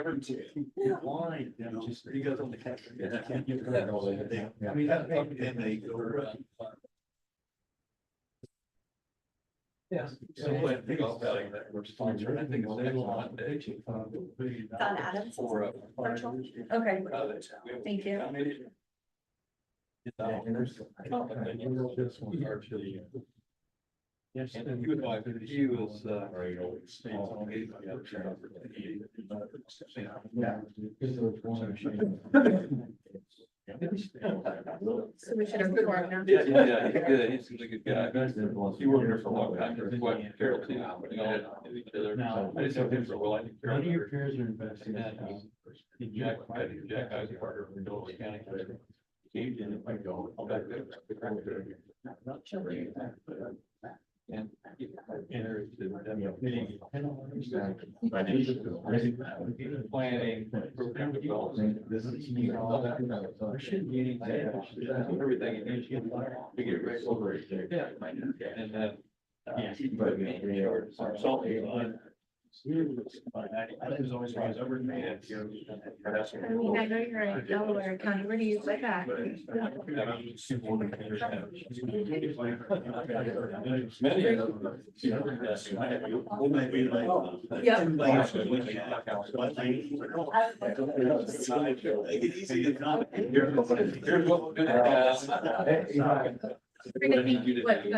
never blind, you know, just, he goes on the catcher. Can't get rid of it. I mean, that, and they go. Yeah. So I think I'll tell you that we're sponsored, I think it's next Monday. Don Adams. Virtual. Okay, thank you. Yes, and he was, So we should have performed now. Yeah, he's good, he's a good guy. He worked there for a long time, his wife Carol too, they all knew each other. I just know him for a while. None of your peers are investing. Jack, I was a partner in Douglas County. He didn't go. I'll back there. And planning, program development, this is everything you need to get ready for it. Yeah. And then. I was always over to me. I mean, I know you're in Delaware County, where do you live at? Many of them. We're gonna be, what, is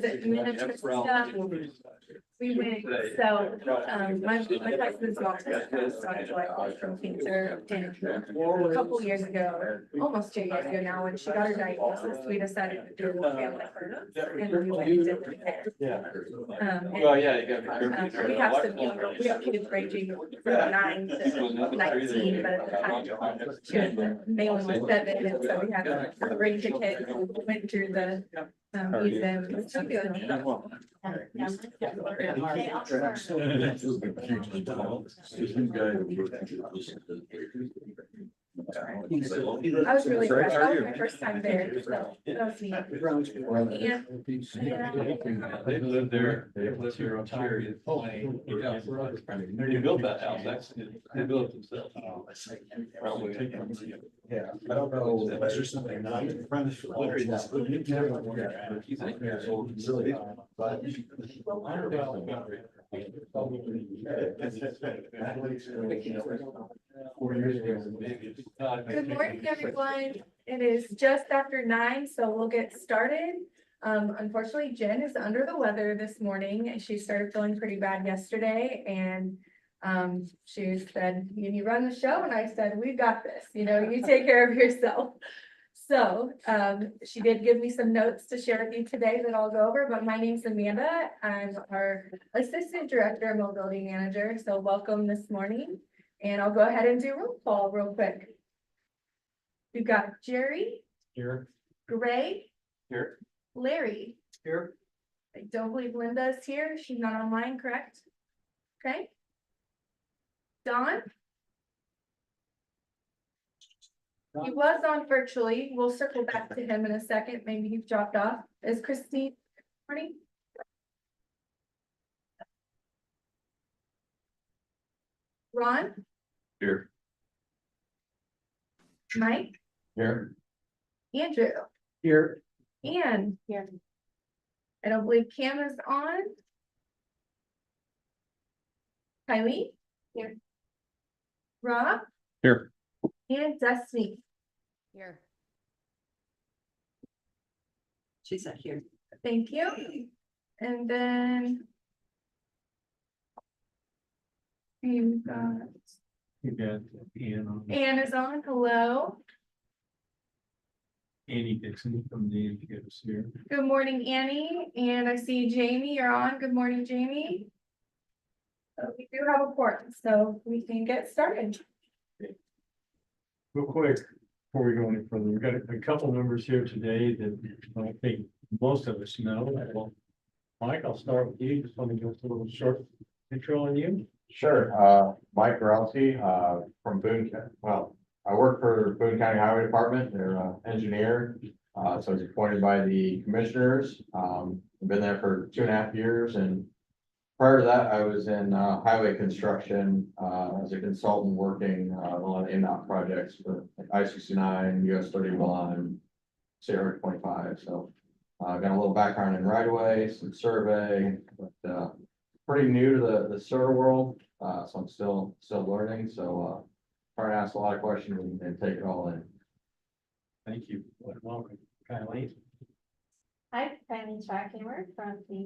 it miniature stuff? We went, so, my husband's autistic, so I like from cancer, and a couple years ago, almost 2 years ago now, when she got her diagnosis, we decided to do a family first, and we went and did it there. Well, yeah, you gotta We have some younger, we have kids ranging from 9 to 19, but at the time, she was, Malin was 7, and so we had a range of kids, and we went through the, museum. It was so good. I was really impressed. That was my first time there, so that was neat. They lived there, they lived here on Cherry. They built that house, that's, they built it themselves. Probably. Yeah, I don't know. That's just something not in front of. Literally, that's. He's 8 years old. But. 4 years ago. Good morning, everyone. It is just after 9, so we'll get started. Unfortunately, Jen is under the weather this morning. She started feeling pretty bad yesterday, and she said, you run the show, and I said, we've got this, you take care of yourself. So she did give me some notes to share with you today that I'll go over, but my name's Amanda. I'm our Assistant Director and Mobility Manager, so welcome this morning. And I'll go ahead and do roll call real quick. We've got Jerry. Here. Greg. Here. Larry. Here. I don't believe Linda is here. She's not online, correct? Okay. Don. He was on virtually. We'll circle back to him in a second. Maybe he's dropped off. Is Christine? Morning. Ron. Here. Mike. Here. Andrew. Here. Ann. Here. I don't believe Cam is on. Kylie. Here. Rob. Here. And Destiny. Here. She said here. Thank you. And then we've got You got Ian on. Ann is on. Hello. Annie Dixon from the NGOs here. Good morning, Annie. And I see Jamie, you're on. Good morning, Jamie. We do have a quorum, so we can get started. Real quick, before we go any further, we've got a couple numbers here today that I think most of us know. Well, Mike, I'll start with you. Just want to give us a little short intro on you. Sure, Mike Ralsey, from Boone, well, I work for Boone County Highway Department, they're an engineer. So I was appointed by the commissioners, I've been there for 2.5 years, and prior to that, I was in, highway construction, as a consultant working, a lot of in-out projects for like I-69, US 31, CIRTA 25, so. Got a little background in right of way, some survey, but, pretty new to the survey world, so I'm still learning, so, trying to ask a lot of questions and take it all in. Thank you. Welcome, Kylie. Hi, my name's Hammer from the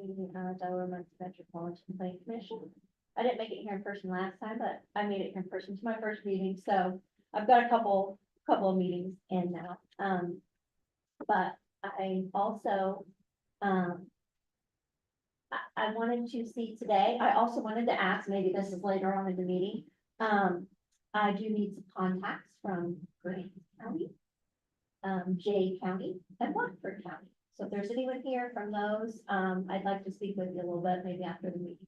Delaware Metropolitan Planning Commission. I didn't make it here in person last time, but I made it here in person to my first meeting, so I've got a couple of meetings in now. But I also, I wanted to see today, I also wanted to ask, maybe this is later on in the meeting. I do need some contacts from Grant County, Jay County, and Watford County. So if there's anyone here from those, I'd like to speak with you a little bit, maybe after the meeting.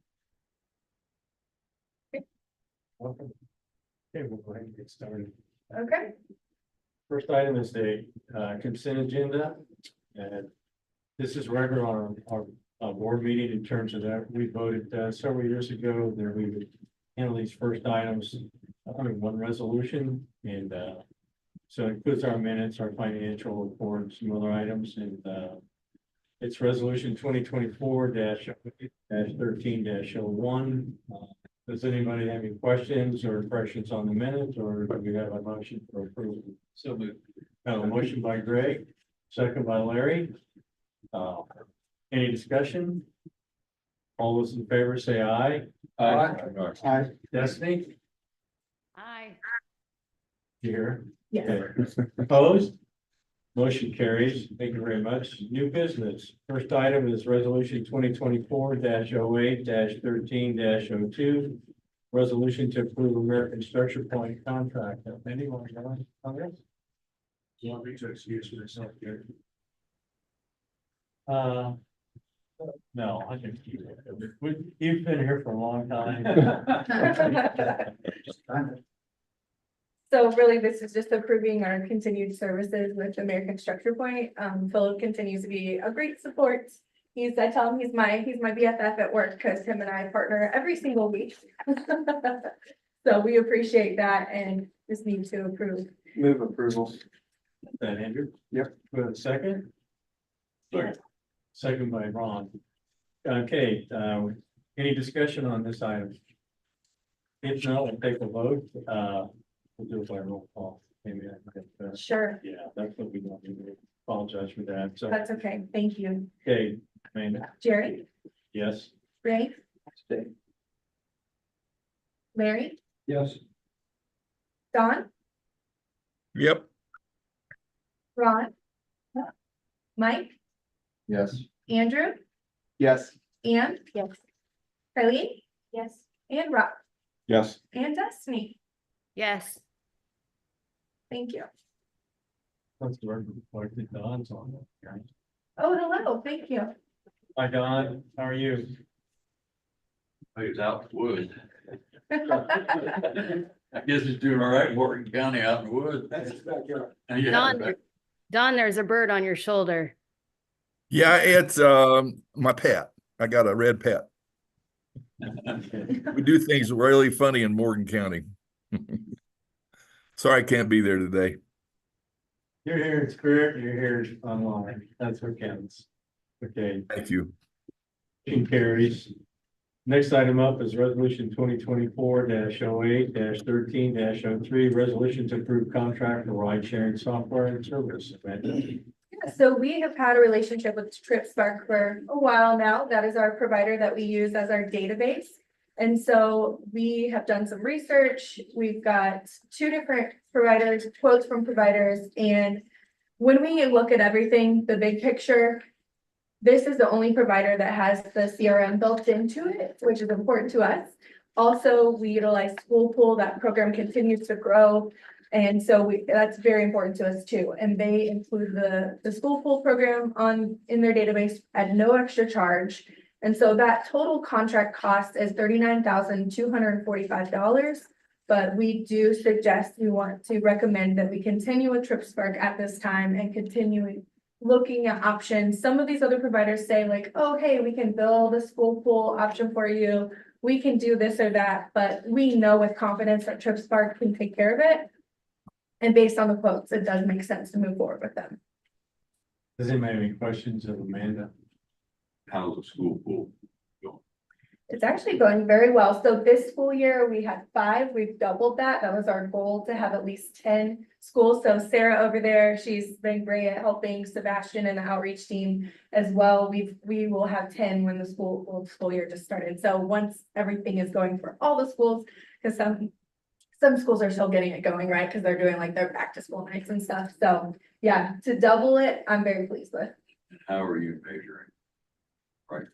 Welcome. Okay, we'll go ahead and get started. Okay, First item is the consent agenda. And this is regular on our board meeting in terms of that. We voted several years ago that we would handle these first items under one resolution. And so it includes our minutes, our financial report, some other items. And it's resolution 2024-13-01. Does anybody have any questions or impressions on the minutes, or do we have a motion for approval? So moved. A motion by Greg, second by Larry. Any discussion? All those in favor say aye. Aye. Destiny, Aye. here. yes. Okay. Opposed? Motion carries. Thank you very much. New business. First item is resolution 2024-08-13-02. Resolution to approve American Structure Point contract. Anyone on this? You want me to excuse myself here? No, I can keep it. You've been here for a long time. So really, this is just approving our continued services with American Structure Point. Philip continues to be a great support. I tell him he's my BFF at work because him and I partner every single week. So we appreciate that and just need to approve. Move approval. That Andrew? Yep. We have a second? Yeah. Second by Ron. Okay, any discussion on this item? If not, we'll take a vote. We'll do it by roll call. Maybe I can get that. Sure, Yeah, that's what we want to do. Apologize for that. So, that's okay. Thank you. okay, Amanda, Jerry, yes. Ray, Larry, Yes. Don, Yep. Ron, Mike, Yes. Andrew, Yes. and Yes. Kylie, Yes. and Rob, Yes. and Destiny. Yes. Thank you. That's the word. Don's on it. Oh, hello. Thank you. Hi, Don. How are you? He's out in the woods. I guess he's doing all right, Morgan County out in the woods. Yeah, Don, Don, there's a bird on your shoulder. Yeah, it's my pet. I got a red pet. We do things really funny in Morgan County. Sorry I can't be there today. You're here in spirit, you're here online. That's what counts. Okay, Thank you. motion carries. Next item up is resolution 2024-08-13-03, resolution to approve contract for ride sharing software and service. Yeah, so we have had a relationship with TripSpark for a while now. That is our provider that we use as our database. And so we have done some research. We've got 2 different providers, quotes from providers. And when we look at everything, the big picture, this is the only provider that has the CRM built into it, which is important to us. Also, we utilize School Pool. That program continues to grow. And so that's very important to us too. And they include the School Pool program in their database at no extra charge. And so that total contract cost is $39,245. But we do suggest, we want to recommend that we continue with TripSpark at this time and continue looking at options. Some of these other providers say like, oh, hey, we can build a school pool option for you. We can do this or that, but we know with confidence that Trip Spark can take care of it. And based on the quotes, it does make sense to move forward with them. Does anybody have any questions of Amanda? How's the school pool? It's actually going very well. So this school year, we had 5, we've doubled that. That was our goal to have at least 10 schools. So Sarah over there, she's been great at helping Sebastian and the outreach team as well. We will have 10 when the school year just started. So once everything is going for all the schools, because some schools are still getting it going, right? Because they're doing like their back to school nights and stuff. So yeah, to double it, I'm very pleased with. How are you measuring? Right.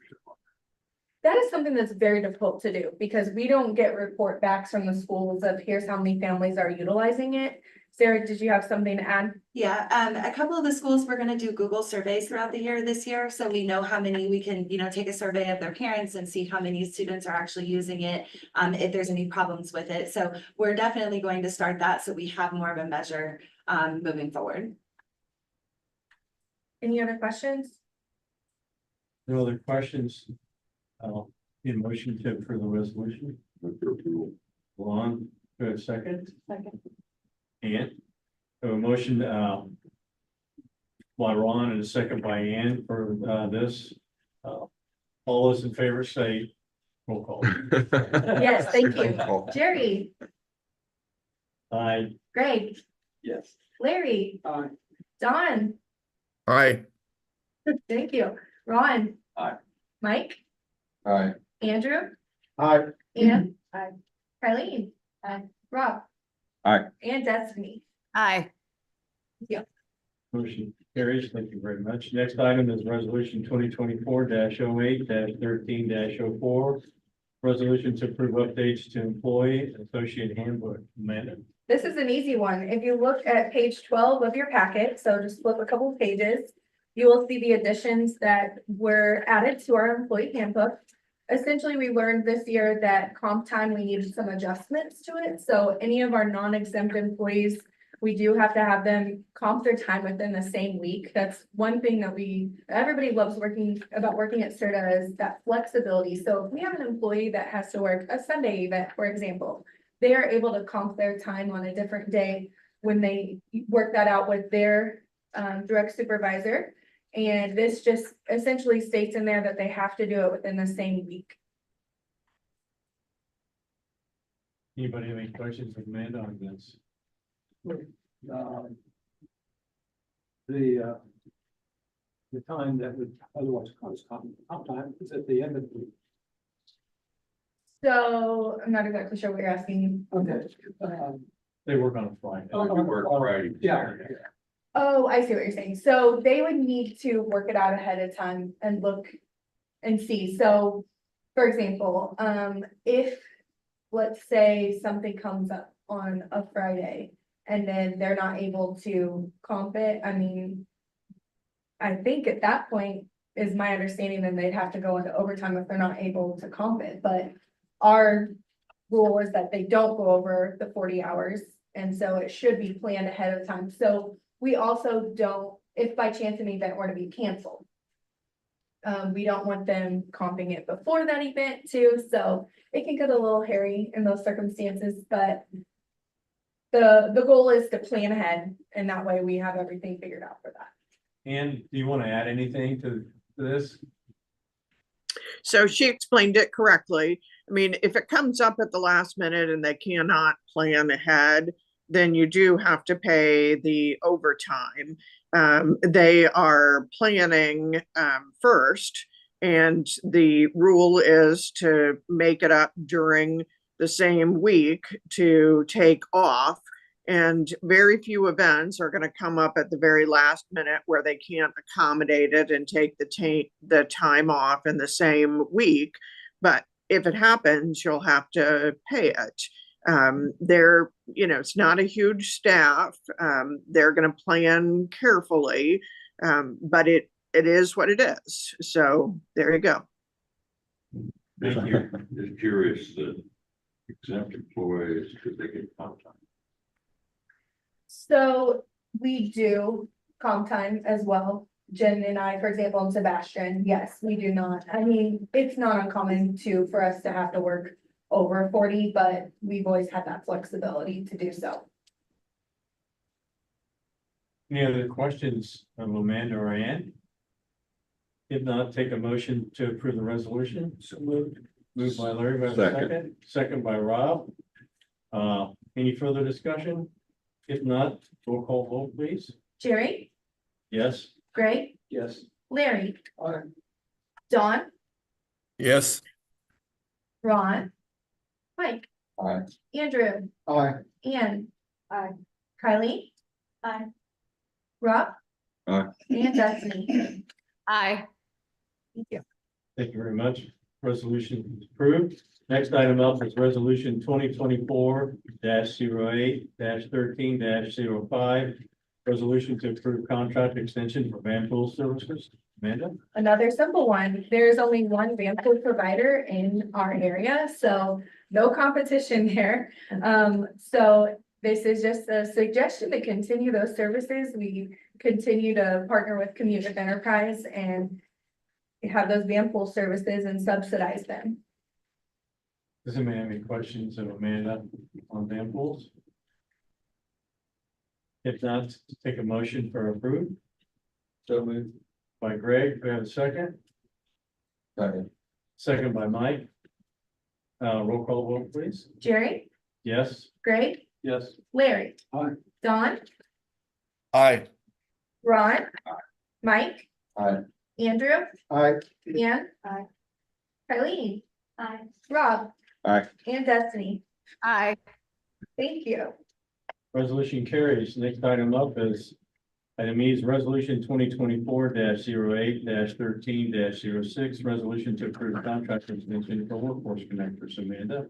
That is something that's very difficult to do because we don't get report backs from the schools of here's how many families are utilizing it. Sarah, did you have something to add? Yeah, a couple of the schools, we're gonna do Google surveys throughout the year this year, so we know how many we can, take a survey of their parents and see how many students are actually using it, if there's any problems with it. So we're definitely going to start that, so we have more of a measure, moving forward. Any other questions? No other questions? In motion to approve the resolution. Ron, go a second. Second. And a motion, by Ron and a second by Ann for, this. All those in favor say roll call. Yes, thank Roll you. call. Jerry, Aye. Greg, Yes. Larry, Don, Aye. thank you. Ron. Aye. Mike, All right, Andrew, Aye. Ann. Aye. Kylie. Aye. Rob. Aye. And Destiny. Aye. Motion carries. Thank you very much. Next item is resolution 2024-08-13-04. Resolution to approve updates to employee and associate handbook. Amanda. This is an easy one. If you look at page 12 of your packet, so just flip a couple of pages, you will see the additions that were added to our employee handbook. Essentially, we learned this year that comp time, we needed some adjustments to it. So any of our non-exempt employees, we do have to have them comp their time within the same week. That's one thing that everybody loves working at CIRTA is that flexibility. So if we have an employee that has to work a Sunday event, for example, they are able to comp their time on a different day when they work that out with their direct supervisor. And this just essentially states in there that they have to do it within the same week. Anybody have any questions of Amanda on this? The time that would otherwise cause comp time is at the end of the week. So I'm not exactly sure what you're asking. Okay. They work on a Friday. We work Friday. Yeah. Oh, I see what you're saying. So they would need to work it out ahead of time and look and see. So, for example, if, let's say something comes up on a Friday and then they're not able to comp it, I mean, I think at that point is my understanding, then they'd have to go into overtime if they're not able to comp it. But our rule is that they don't go over the 40 hours. And so it should be planned ahead of time. So we also don't, if by chance an event were to be canceled, we don't want them comping it before that event too. So it can get a little hairy in those circumstances, but the goal is to plan ahead and that way we have everything figured out for that. And do you want to add anything to this? So she explained it correctly. I mean, if it comes up at the last minute and they cannot plan ahead, then you do have to pay the overtime. They are planning first, and the rule is to make it up during the same week to take off. And very few events are going to come up at the very last minute where they can't accommodate it and take the time off in the same week. But if it happens, you'll have to pay it. It's not a huge staff. They're going to plan carefully, but it is what it is. So there you go. Thank you. Just curious, the exempt employees, because they get comp time. So we do comp time as well. Jen and I, for example, and Sebastian, yes, we do not. I mean, it's not uncommon for us to have to work over 40, but we've always had that flexibility to do so. Any other questions of Amanda or Ann? If not, take a motion to approve the resolution. So moved. Moved by Larry, by second. Second by Rob. Any further discussion? If not, roll call vote, please. Jerry, Yes. Greg, Yes. Larry, Aye. Dawn, Yes. Ron, Mike, Aye. Andrew, Aye. Ann, Aye. Kylie, Aye. Rob. Aye. And Destiny. Aye. Thank you. Thank you very much. Resolution is approved. Next item up is resolution 2024-08-13-05. Resolution to approve contract extension for van pool services. Amanda? Another simple one. There's only one van pool provider in our area, so no competition there. So this is just a suggestion to continue those services. We continue to partner with Community Enterprise and have those van pool services and subsidize them. Does anybody have any questions of Amanda on van pools? If not, take a motion for approve. So moved. By Greg, do we have a second? Second. Second by Mike. Roll call vote, please. Jerry, Yes. Greg, Yes. Larry. Aye. Dawn, Aye. Ron. Mike, Aye. Andrew, Aye. Ann. Aye. Kylie, Aye. Rob. Aye. And Destiny. Aye. Thank you. Resolution carries. Next item up is item E is resolution 2024-08-13-06. Resolution to approve contract extension for workforce connectors. Amanda?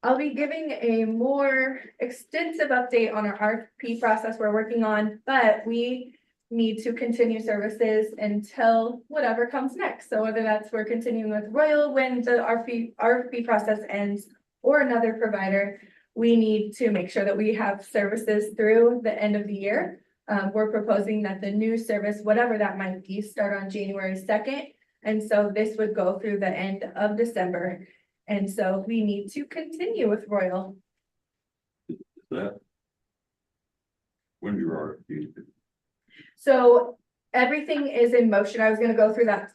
I'll be giving a more extensive update on our RFP process we're working on, but we need to continue services until whatever comes next. So whether that's we're continuing with Royal when the RFP process ends or another provider, we need to make sure that we have services through the end of the year. We're proposing that the new service, whatever that might be, start on January 2nd. And so this would go through the end of December. And so we need to continue with Royal. That. When you are. So everything is in motion. I was gonna go through that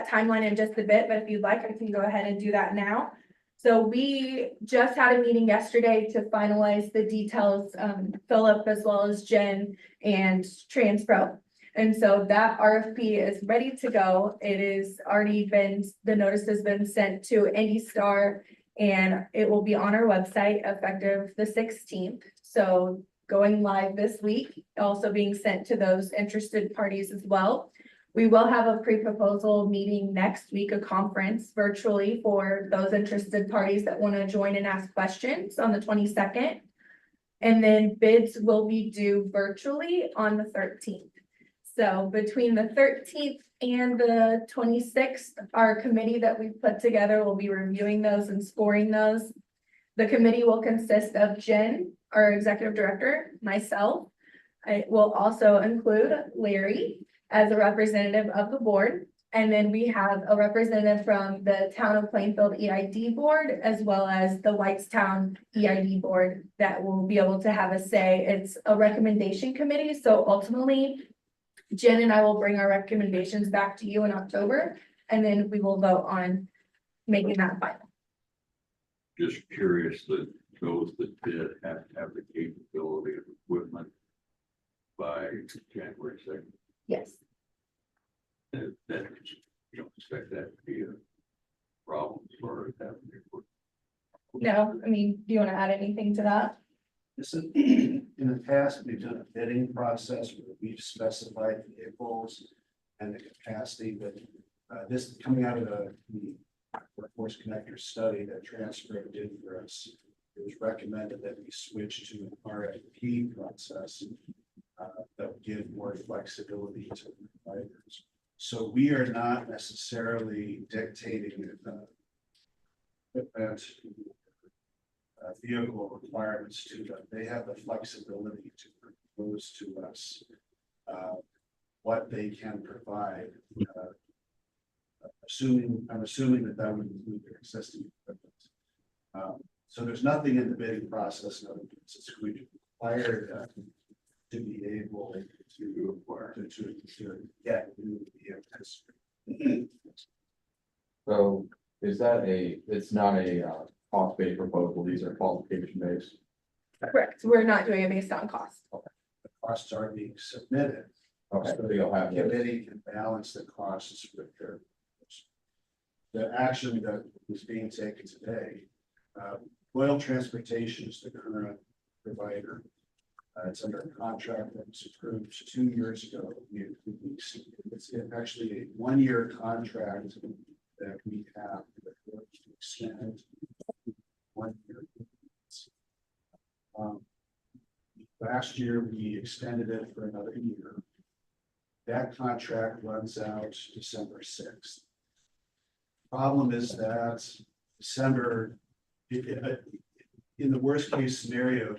timeline in just a bit, but if you'd like, I can go ahead and do that now. So we just had a meeting yesterday to finalize the details, Philip as well as Jen and Transpro. And so that RFP is ready to go. It is already been, the notice has been sent to Indy Star and it will be on our website effective the 16th. So going live this week, also being sent to those interested parties as well. We will have a pre-proposal meeting next week, a conference virtually for those interested parties that want to join and ask questions on the 22nd. And then bids will be due virtually on the 13th. So between the 13th and the 26th, our committee that we've put together will be reviewing those and scoring those. The committee will consist of Jen, our executive director, myself. It will also include Larry as a representative of the board. And then we have a representative from the Town of Plainfield EID board, as well as the Whitestown EID board that will be able to have a say. It's a recommendation committee. So ultimately, Jen and I will bring our recommendations back to you in October, and then we will vote on making that final. Just curious that those that did have to have the capability of equipment by January 2nd. Yes. That you don't expect that to be a problem for having equipment. No, I mean, do you want to add anything to that? This is, in the past, we've done a bidding process where we've specified vehicles and the capacity, but this coming out of the Workforce Connector study that Transfer did for us, it was recommended that we switch to an RFP process that would give more flexibility to providers. So we are not necessarily dictating equipment vehicle requirements to them. They have the flexibility to propose to us what they can provide. I'm assuming that that would include their existing equipment. So there's nothing in the bidding process, no, it's going to require them to be able to get new vehicles. So is that it's not a cost-based proposal, these are qualification-based? Correct. We're not doing it based on cost. The costs are being submitted. Okay, So so you'll have the those. committee can balance the costs with their. The action that is being taken today, Royal Transportation is the current provider. It's under a contract that was approved 2 years ago. It's actually a 1-year contract that we have to extend 1 year. Last year, we extended it for another year. That contract runs out December 6th. Problem is that December, in the worst case scenario,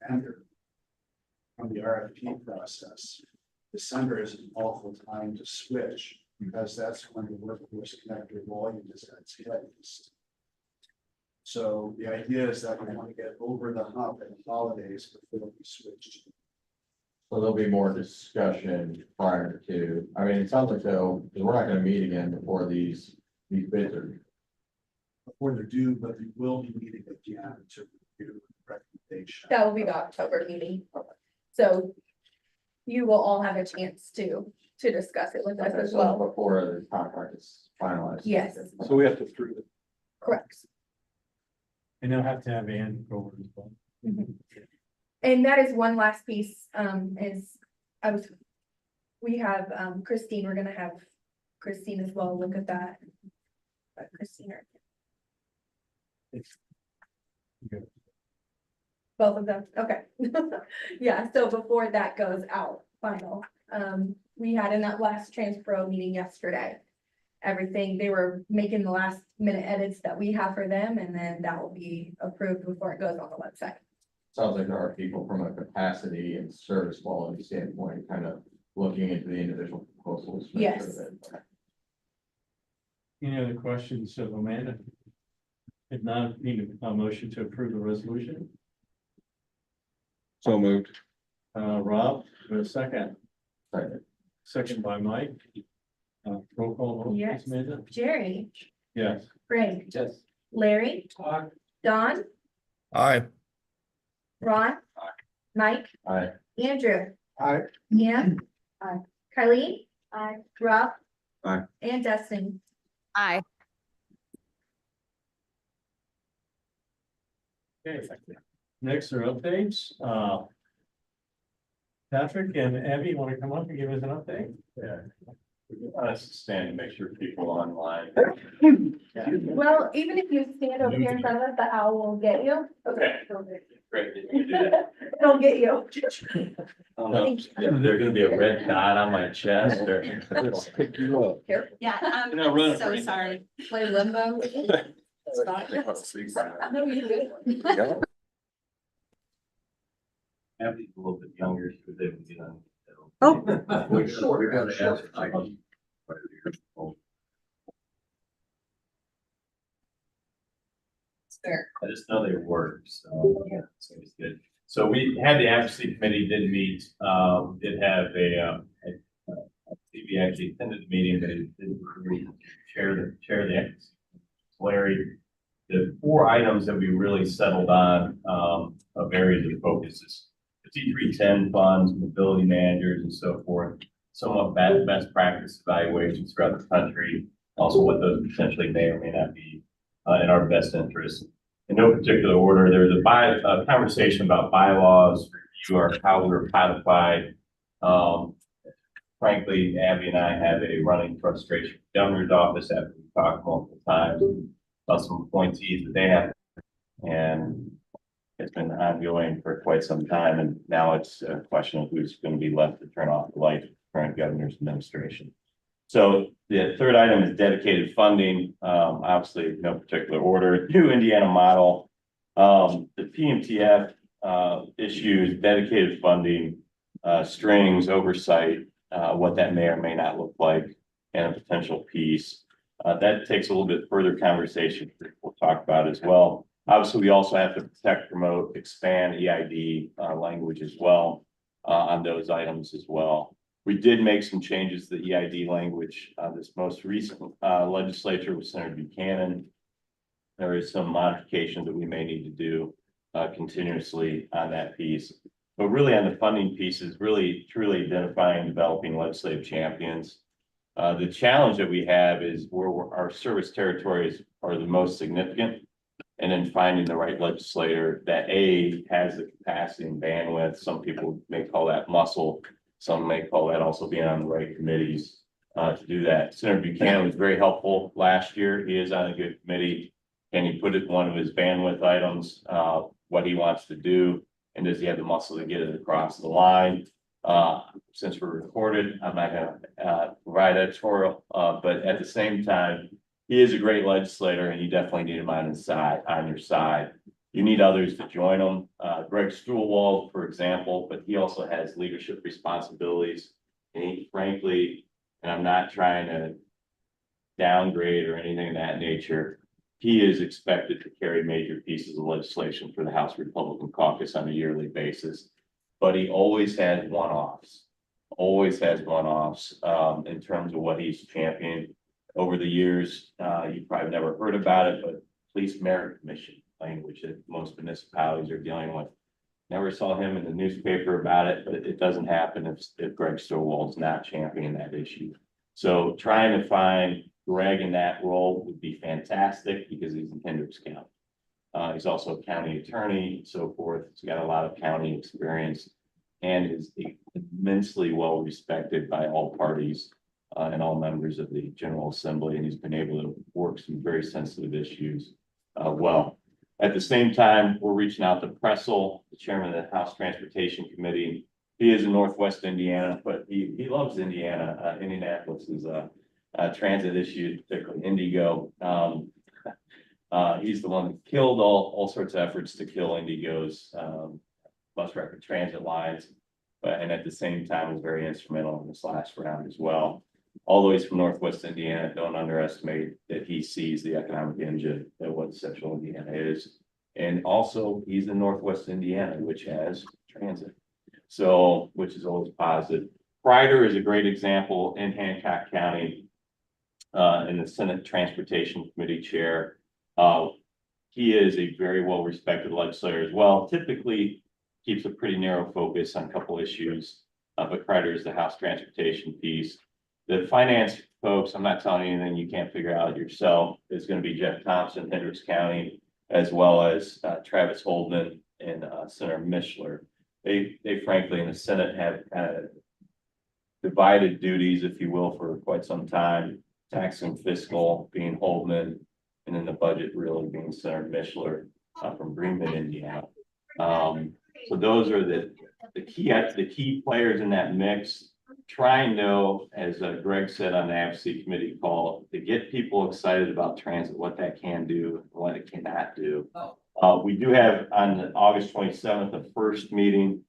vendor from the RFP process, December is an awful time to switch because that's when the workforce connector volume is at its heaviest. So the idea is that we want to get over the hump in the holidays before we switch. So there'll be more discussion prior to, I mean, it sounds like though, because we're not gonna meet again before these bids are. Before they're due, but we will be meeting again to review recommendation. That will be the October meeting. So you will all have a chance to discuss it with us as So well. before the contract is finalized. Yes. So we have to approve it. Correct. And they'll have to have Ann go over as well. Mhm. And that is one last piece, we have, Christine, we're gonna have Christine as well look at that. But Christine, Good. both of them, okay. Yeah, so before that goes out final, we had in that last Transpro meeting yesterday. Everything, they were making the last minute edits that we have for them, and then that will be approved before it goes on the website. Sounds like there are people from a capacity and service quality standpoint, kind of looking into the individual proposals. to make sure Yes. that- Any other questions of Amanda? If not, need a motion to approve the resolution. So moved. Rob, for a second. Second. Second by Mike. Roll call, vote, Yes. please, Amanda? Jerry, Yes. Frank, Yes. Larry, Don, Aye. Ron, Mike, Aye. Andrew. Aye. Ann. Aye. Kylie. Aye. Rob. Aye. And Dustin. Aye. Okay. Next are updates. Patrick and Abby, want to come up and give us an update? Yeah. Stand and make sure people online. Well, even if you stand over here in front of us, the owl will get you. Okay. Great. You can do that. It'll get you. There's gonna be a red dot on my chest or. Let's pick you up. Yeah, You're not running so for anything. sorry. Play limbo. No, you good. Abby's a little bit younger, so they would get on. Oh. We gotta ask ID. I just know they work, so yeah, it's always good. So we had the advocacy committee did meet, did have we actually attended the meeting, but it didn't really chair the advocacy. Larry, the 4 items that we really settled on, of areas of focus is the T310 funds, mobility managers and so forth, somewhat best practice evaluations throughout the country, also what those potentially may or may not be in our best interest. In no particular order, there's a conversation about bylaws, review or how we're codified. Frankly, Abby and I have a running frustration with the governor's office after we talked multiple times about some appointees that they have. And it's been ongoing for quite some time, and now it's a question of who's going to be left to turn off the light of the current governor's administration. So the third item is dedicated funding, obviously no particular order, new Indiana model. The PMTF issues dedicated funding, strings, oversight what that may or may not look like, and a potential piece. That takes a little bit further conversation we'll talk about as well. Obviously, we also have to protect, promote, expand EID language as well on those items as well. We did make some changes to the EID language this most recent legislature with Senator Buchanan. There is some modification that we may need to do continuously on that piece. But really on the funding piece is really truly identifying, developing legislative champions. The challenge that we have is where our service territories are the most significant. And then finding the right legislator that has the capacity and bandwidth. Some people may call that muscle. Some may call that also being on the right committees to do that. Senator Buchanan was very helpful last year. He is on a good committee. Can he put it one of his bandwidth items, what he wants to do? And does he have the muscle to get it across the line? Since we're recorded, I'm not gonna provide editorial, but at the same time, he is a great legislator and you definitely need him on your side. You need others to join him. Greg Stuhlwald, for example, but he also has leadership responsibilities. And he, frankly, and I'm not trying to downgrade or anything of that nature, he is expected to carry major pieces of legislation for the House Republican Caucus on a yearly basis. But he always has one-offs, in terms of what he's championed over the years. You probably never heard about it, but police merit commission language that most municipalities are dealing with. Never saw him in the newspaper about it, but it doesn't happen if Greg Stowall's not championing that issue. So trying to find Greg in that role would be fantastic because he's in Hendricks County. He's also a county attorney and so forth. He's got a lot of county experience and is immensely well respected by all parties and all members of the General Assembly. And he's been able to work some very sensitive issues well. At the same time, we're reaching out to Pressel, the chairman of the House Transportation Committee. He is in Northwest Indiana, but he loves Indiana. Indianapolis is a transit issue, particularly Indigo. He's the one that killed all sorts of efforts to kill Indigo's bus rapid transit lines, and at the same time was very instrumental in this last round as well. Although he's from Northwest Indiana, don't underestimate that he sees the economic engine that what Central Indiana is. And also he's in Northwest Indiana, which has transit. So, which is always positive. Kreider is a great example in Hancock County, in the Senate Transportation Committee chair. He is a very well-respected legislator as well. Typically keeps a pretty narrow focus on a couple issues, but Kreider is the House Transportation piece. The finance folks, I'm not telling you anything you can't figure out yourself. It's going to be Jeff Thompson, Hendricks County, as well as Travis Holdman and Senator Mishler. They frankly in the Senate have kind of divided duties, if you will, for quite some time. Tax and fiscal being Holdman, and then the budget really being Senator Mishler from Greenman, Indiana. So those are the key players in that mix. Trying though, as Greg said on the advocacy committee call, to get people excited about transit, what that can do, and what it cannot do. We do have on August 27th, the first meeting,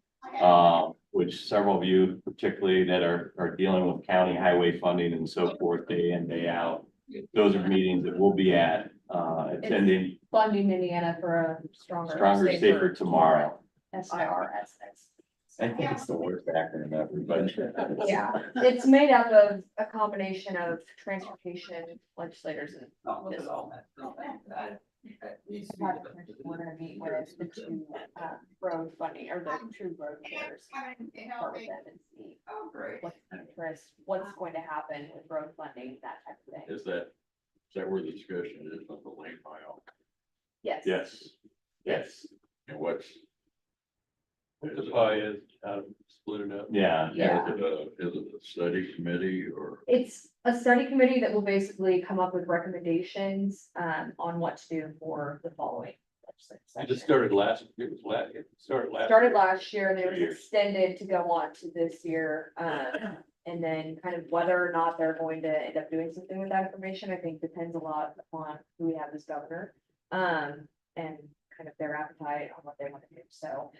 which several of you particularly that are dealing with county highway funding and so forth, day in, day out. Those are meetings that we'll be at attending. Funding Indiana for a Stronger, safer tomorrow. SIRSS. I think it's the worst acronym ever, but. Yeah, it's made up of a combination of transportation legislators and this. We're gonna meet with the two road funding or the two road chairs. Start with them and see what's the interest, what's going to happen with road funding, that type of thing. Is that where the discussion is on the lane mile? Yes. Yes. And what's? The pie is split it up. Yeah. Yeah. Is it a study committee or? It's a study committee that will basically come up with recommendations on what to do for the following legislative It session. just started it started Last year and then it was extended to go on to this year. And then kind of whether or not they're going to end up doing something with that information, I think depends a lot upon who we have as governor. And kind of their appetite on what they want to do. So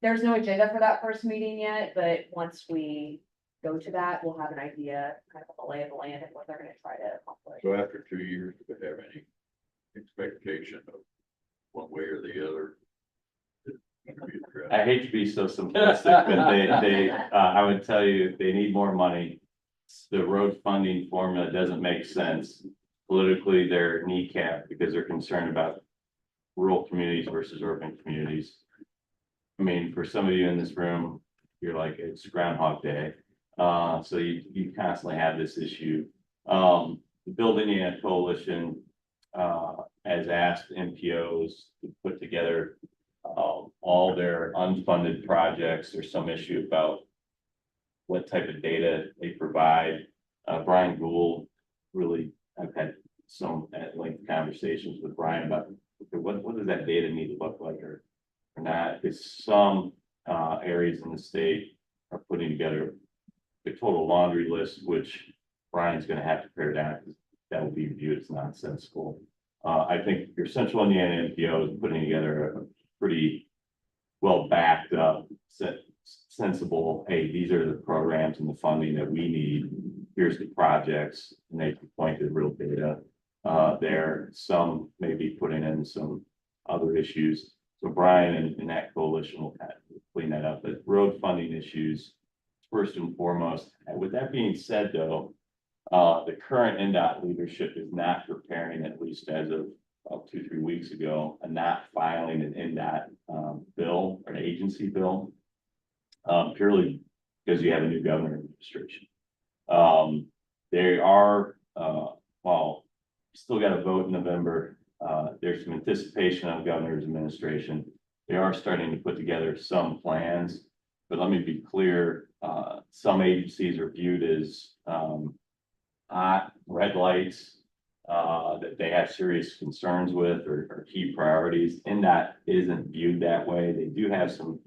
there's no agenda for that first meeting yet, but once we go to that, we'll have an idea, kind of a lay of the land and what they're gonna try to accomplish. So after 2 years, do we have any expectation of one way or the other? I hate to be so simplistic, but I would tell you, they need more money. The road funding formula doesn't make sense. Politically, they're kneecapped because they're concerned about rural communities versus urban communities. I mean, for some of you in this room, you're like, it's Groundhog Day. So you constantly have this issue. The Build Indiana Coalition has asked NPOs to put together all their unfunded projects. There's some issue about what type of data they provide. Brian Gould, really, I've had some at-length conversations with Brian about okay, what does that data need to look like or not? Because some areas in the state are putting together the total laundry list, which Brian's going to have to pare down because that will be viewed as nonsensical. I think your Central Indiana NPO is putting together a pretty well backed up, sensible, hey, these are the programs and the funding that we need. Here's the projects, and they can point to real data there. Some may be putting in some other issues. So Brian and that coalition will kind of clean that up. But road funding issues, first and foremost. And with that being said, though, the current NDOT leadership is not preparing, at least as of 2-3 weeks ago, and not filing an NDOT bill or an agency bill, purely because you have a new governor administration. They are, well, still got a vote in November. There's some anticipation of governor's administration. They are starting to put together some plans, but let me be clear, some agencies are viewed as hot red lights that they have serious concerns with or key priorities. NDOT isn't viewed that way. They do have some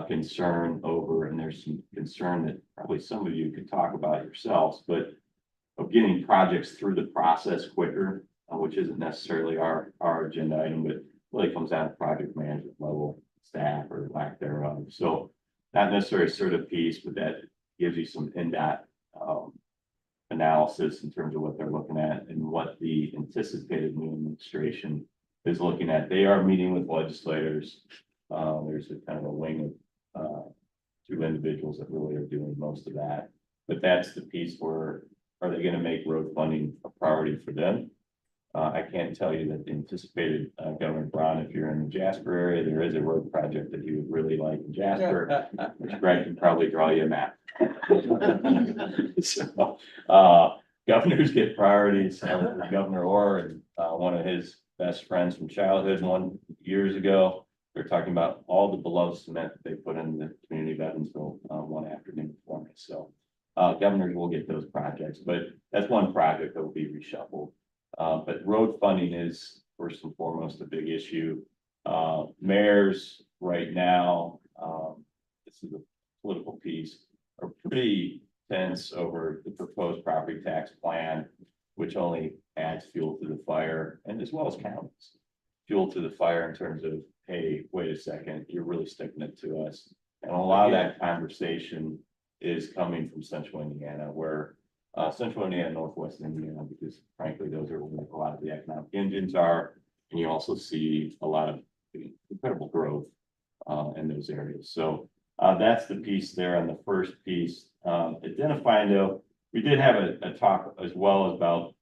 concern over, and there's some concern that probably some of you could talk about yourselves, but of getting projects through the process quicker, which isn't necessarily our agenda item, but really comes down to project management level staff or lack thereof. So not necessarily a CIRTA piece, but that gives you some NDOT analysis in terms of what they're looking at and what the anticipated new administration is looking at. They are meeting with legislators. There's a kind of a wing of 2 individuals that really are doing most of that. But that's the piece where, are they going to make road funding a priority for them? I can't tell you that the anticipated Governor Braun, if you're in the Jasper area, there is a road project that he would really like in Jasper, which Greg can probably draw you a map. So, governors get priorities. Governor Orr and one of his best friends from childhood years ago, they're talking about all the beloved cement that they put in the community of Evansville one afternoon for me. So governors will get those projects, but that's one project that will be reshuffled. But road funding is first and foremost a big issue. Mayors right now, this is a political piece, are pretty tense over the proposed property tax plan, which only adds fuel to the fire, and as well as counties. Fuel to the fire in terms of, hey, wait a second, you're really sticking it to us. And a lot of that conversation is coming from Central Indiana, where Central Indiana, Northwest Indiana, because frankly, those are where a lot of the economic engines are. And you also see a lot of incredible growth in those areas. So that's the piece there on the first piece. Identifying though, we did have a talk as well about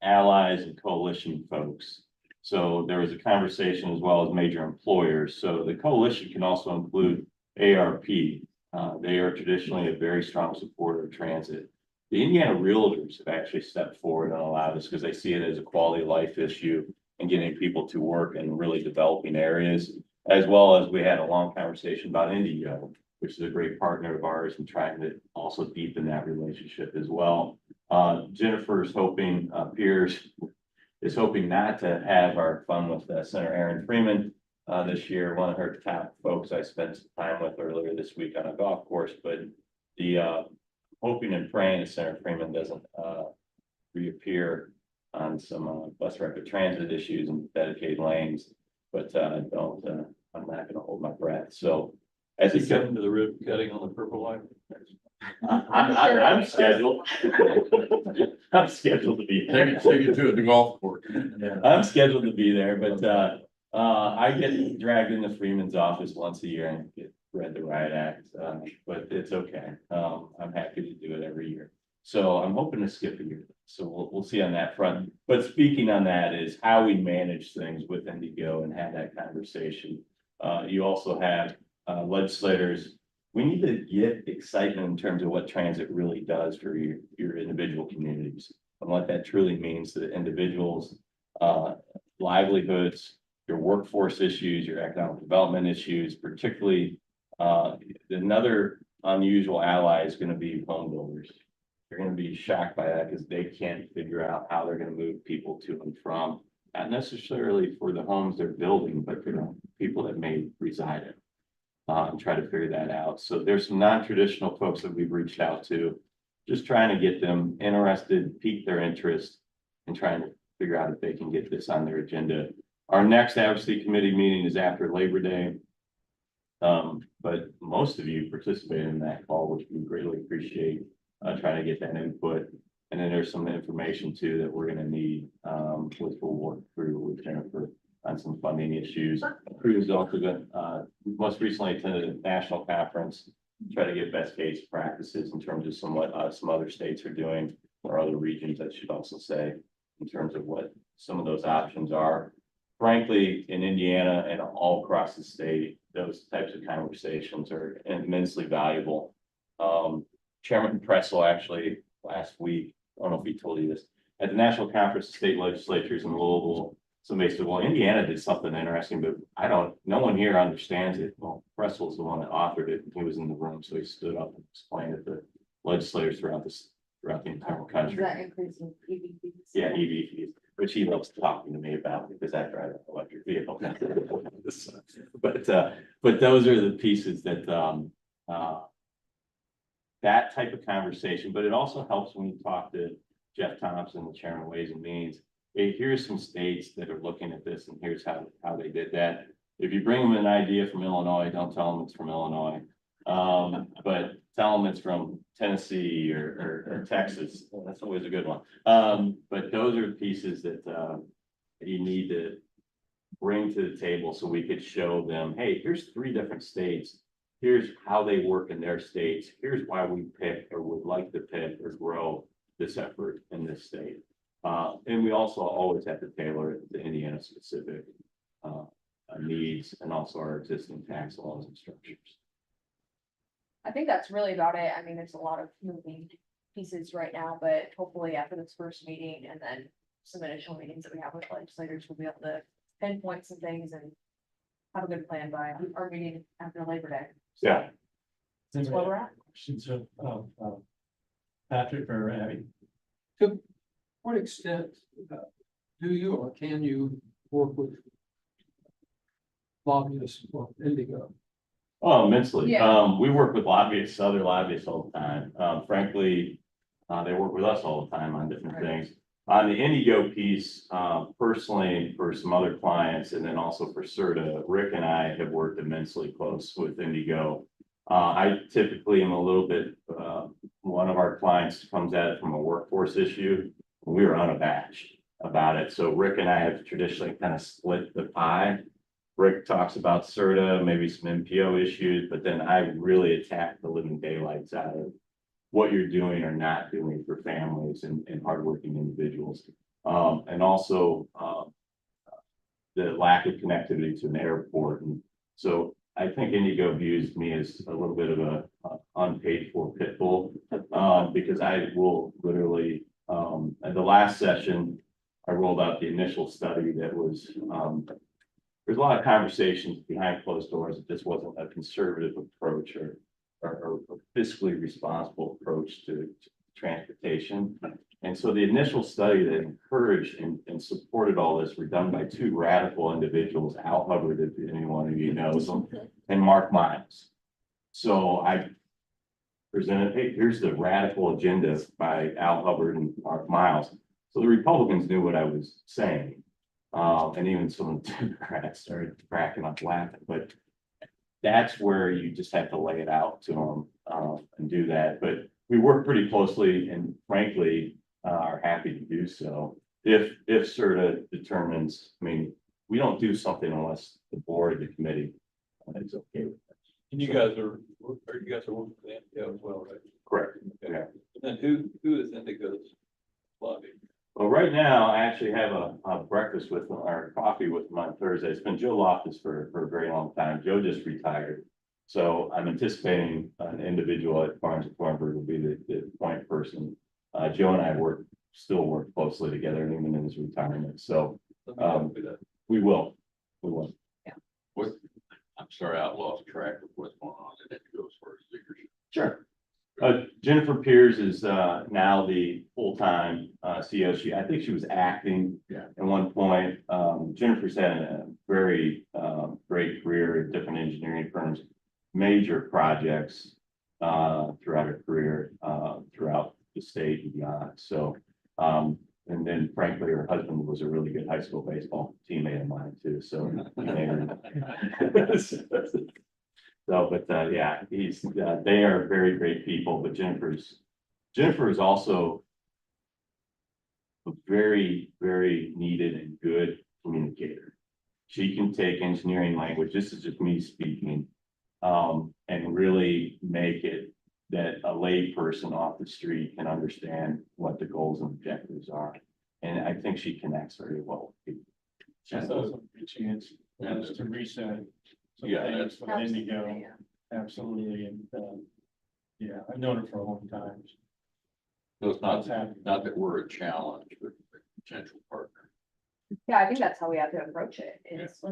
allies and coalition folks. So there was a conversation as well as major employers. So the coalition can also include ARP. They are traditionally a very strong supporter of transit. The Indiana Realtors have actually stepped forward and allowed this because they see it as a quality of life issue and getting people to work in really developing areas, as well as we had a long conversation about Indigo, which is a great partner of ours and trying to also deepen that relationship as well. Jennifer's hoping, Piers is hoping not to have our fun with Senator Aaron Freeman this year. One of her top folks I spent some time with earlier this week on a golf course, but the hoping and praying that Senator Freeman doesn't reappear on some bus rapid transit issues and dedicated lanes, but I'm not going to hold my breath. So As Is he he said, coming to the ribbon cutting on the purple line? I'm scheduled. I'm scheduled to be there. Take it to the golf course. I'm scheduled to be there, but, I get dragged into Freeman's office once a year and get read the riot act, but it's okay. I'm happy to do it every year. So I'm hoping to skip a year, so we'll see on that front. But speaking on that is how we manage things with Indigo and have that conversation. You also have, legislators. We need to get excitement in terms of what transit really does for your individual communities and what that truly means to the individuals, livelihoods, your workforce issues, your economic development issues, particularly, another unusual ally is going to be home builders. You're going to be shocked by that because they can't figure out how they're going to move people to and from, not necessarily for the homes they're building, but for the people that may reside in. And try to figure that out. So there's some non-traditional folks that we've reached out to, just trying to get them interested, pique their interest, and trying to figure out if they can get this on their agenda. Our next advocacy committee meeting is after Labor Day. But most of you participated in that call, which we greatly appreciate, trying to get that input. And then there's some information too that we're gonna need, which we'll work through with Jennifer on some funding issues. Crew's also been, most recently attended a national conference, try to get best case practices in terms of some other states are doing, or other regions, I should also say, in terms of what some of those options are. Frankly, in Indiana and all across the state, those types of conversations are immensely valuable. Chairman Pressel actually last week, I don't know if he told you this, at the National Conference of State Legislatures in Louisville, somebody said, well, Indiana did something interesting, but no one here understands it. Well, Pressel's the one that authored it. He was in the room, so he stood up and explained it to legislators throughout the entire country. Is that increasing EV fees? Yeah, EV fees, which he loves talking to me about because I drive an electric vehicle. But those are the pieces that, that type of conversation, but it also helps when you talk to Jeff Thompson, the chairman of Ways and Means. Hey, here's some states that are looking at this and here's how they did that. If you bring them an idea from Illinois, don't tell them it's from Illinois. But tell them it's from Tennessee or Texas. That's always a good one. But those are pieces that you need to bring to the table so we could show them, hey, here's 3 different states. Here's how they work in their states. Here's why we pick or would like to pick or grow this effort in this state. And we also always have to tailor it to Indiana specific needs and also our existing tax laws and structures. I think that's really about it. I mean, there's a lot of moving pieces right now, but hopefully after this first meeting and then some additional meetings that we have with legislators, we'll be able to pinpoint some things and have a good plan by our meeting after Labor Day. Yeah. That's where we're at. Questions of Patrick or Abby? To what extent do you or can you work with lobbyists or Indigo? Oh, immensely. Yeah. We work with lobbyists, other lobbyists all the time. Frankly, they work with us all the time on different things. On the Indigo piece, personally, for some other clients, and then also for CIRTA, Rick and I have worked immensely close with Indigo. I typically am a little bit, one of our clients comes at it from a workforce issue. We are unabashed about it. So Rick and I have traditionally kind of split the pie. Rick talks about CIRTA, maybe some MPO issues, but then I really attack the living daylights out of what you're doing or not doing for families and hardworking individuals. And also the lack of connectivity to an airport. And so I think Indigo views me as a little bit of a unpaid for pit bull, because I will literally, at the last session, I rolled out the initial study that was, there's a lot of conversations behind closed doors that this wasn't a conservative approach or a fiscally responsible approach to transportation. And so the initial study that encouraged and supported all this were done by 2 radical individuals, Al Hubbard, if any one of you knows them, and Mark Miles. So I presented, hey, here's the radical agenda by Al Hubbard and Mark Miles. So the Republicans knew what I was saying. And even some of the Democrats started cracking up laughing, but that's where you just have to lay it out to them, and do that, but we work pretty closely and frankly, are happy to do so. If CIRTA determines, I mean, we don't do something unless the board, the committee is okay with that. And you guys are working with NPO as well, right? Correct. Okay. Yeah. And then who is Indigo's lobby? Well, right now, I actually have a breakfast with them, or coffee with them on Thursday. It's been Joe Loftus for a very long time. Joe just retired. So I'm anticipating an individual at Farms and Thornburg will be the point person. Joe and I still work closely together, even in his retirement. So we will. What, I'm sorry, I lost track of what's going on at Indigo's first leadership. Sure. Jennifer Pierce is now the full-time CEO. I think she was acting at one point. Jennifer's had a very great career at different engineering firms, major projects throughout her career, throughout the state and beyond. So, and then frankly, her husband was a really good high school baseball teammate of mine too. So, so, but yeah, they are very great people, but Jennifer is also a very, very needed and good communicator. She can take engineering language, this is just me speaking, and really make it that a lay person off the street can understand what the goals and objectives are. And I think she connects very well with people. That's also a good chance to reset. some Yeah, things that's- from Indigo. Absolutely, and, yeah, I've known her for a long time. So it's That's happy. not that we're a challenge, but a potential partner. Yeah, I think that's how we have to approach it, is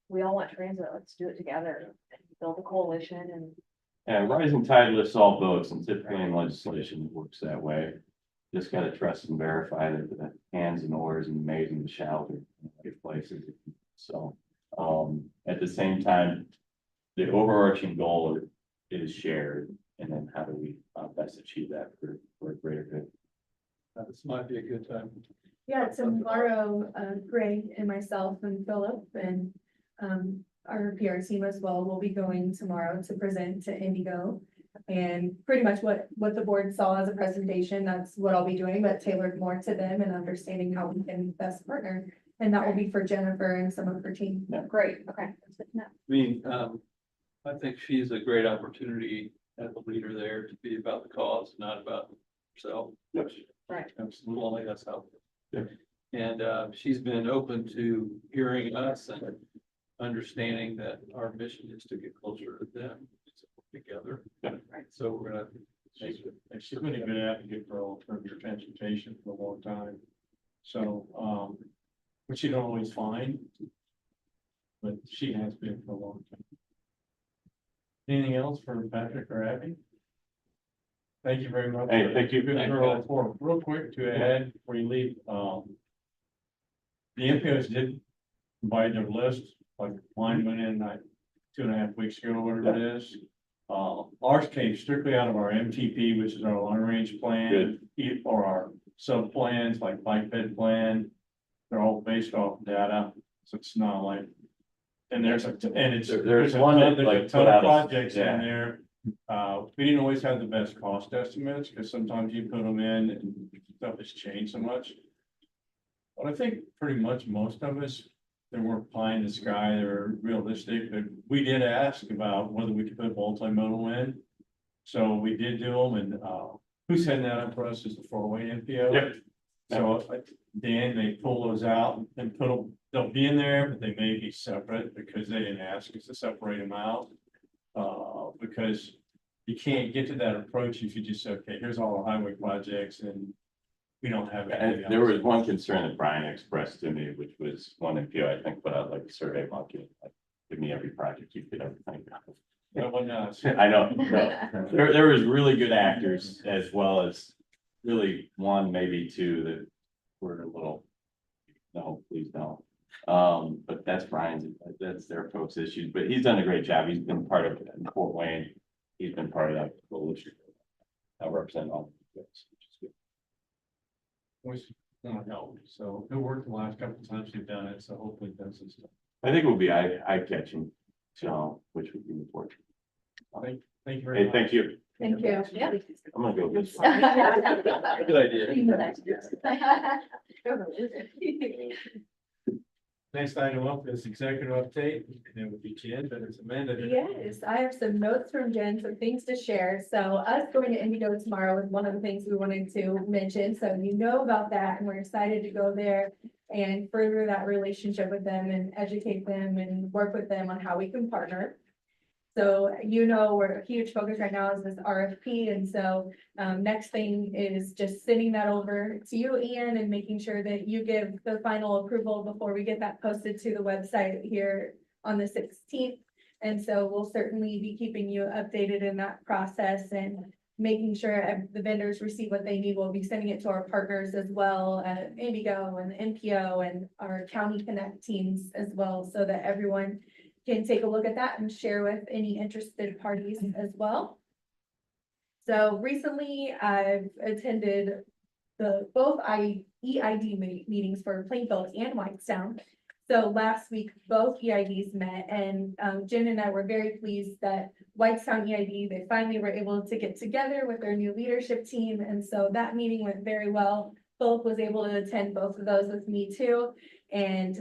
we all want transit, let's do it together, and build a coalition and. And rising tide lifts all boats, and typically in legislation it works that way. Just gotta trust and verify that the hands and oars and mays and the shalls are in the right places. So, at the same time, the overarching goal is shared, and then how do we best achieve that for a greater good? This might be a good time. Yeah, tomorrow, Greg and myself and Philip and, our PR team as well will be going tomorrow to present to Indigo. And pretty much what the board saw as a presentation, that's what I'll be doing, but tailored more to them and understanding how we can best partner. And that will be for Jennifer and some of her team. Great, okay. That's good to know. I mean, I think she's a great opportunity as a leader there to be about the cause, not about herself. Yes. Right. Absolutely, that's helpful. Yeah. And she's been open to hearing us and understanding that our mission is to get closer to them together. Yeah. Right. So we're gonna make it. And she's been a good advocate for alternative transportation for a long time. So, which you don't always find. But she has been for a long time. Anything else for Patrick or Abby? Thank you very much. Hey, thank you. Good Thank girl you. report. Real quick to add before you leave, the MPOs did provide their list, like mine went in like 2.5 weeks ago, whatever it is. Ours came strictly out of our MTP, which is our long range plan, or our sub plans like bike bed plan. They're all based off data, so it's not like. And there's There's one that, there's like, a ton put out of a- projects yeah. in there. We didn't always have the best cost estimates, because sometimes you put them in and stuff has changed so much. But I think pretty much most of us, they weren't pie in the sky, they were realistic, but we did ask about whether we could put multimodal in. So we did do them, and who's heading that up for us is the 4-way MPO. Yep. So Dan, they pull those out and put them, they'll be in there, but they may be separate because they didn't ask us to separate them out. Because you can't get to that approach if you just say, okay, here's all the highway projects and we don't have. And there was one concern that Brian expressed to me, which was one MPO, I think, put out like a survey monkey, like, give me every project you could ever think of. No one knows. I know, no, there was really good actors as well as really one, maybe two that were a little, no, please don't. But that's that's their folks' issues, but he's done a great job. He's been part of it in Fort Wayne. He's been part of that coalition. I represent all. Which is good. Always want to help, so it worked the last couple of times we've done it, so hopefully it does this stuff. I think it will be eye catching. So, which would be important. Thank you very Hey, much. thank you. Thank you. Yeah. I'm gonna go this. Good idea. Next item up is executive update, and it would be Jen, but it's amended. Yes, I have some notes from Jen, some things to share. So us going to Indigo tomorrow is one of the things we wanted to mention. So you know about that and we're excited to go there and further that relationship with them and educate them and work with them on how we can partner. So, you know, we're a huge focus right now is this RFP. And so next thing is just sending that over to you, Ian, and making sure that you give the final approval before we get that posted to the website here on the 16th. And so we'll certainly be keeping you updated in that process and making sure the vendors receive what they need. We'll be sending it to our partners as well at Indigo and the NPO and our County Connect teams as well, so that everyone can take a look at that and share with any interested parties as well. So recently I've attended both EID meetings for Plainfield and Whitestown. So last week, both EIDs met and Jen and I were very pleased that Whitestown EID, they finally were able to get together with their new leadership team. And so that meeting went very well. Philip was able to attend both of those with me too. And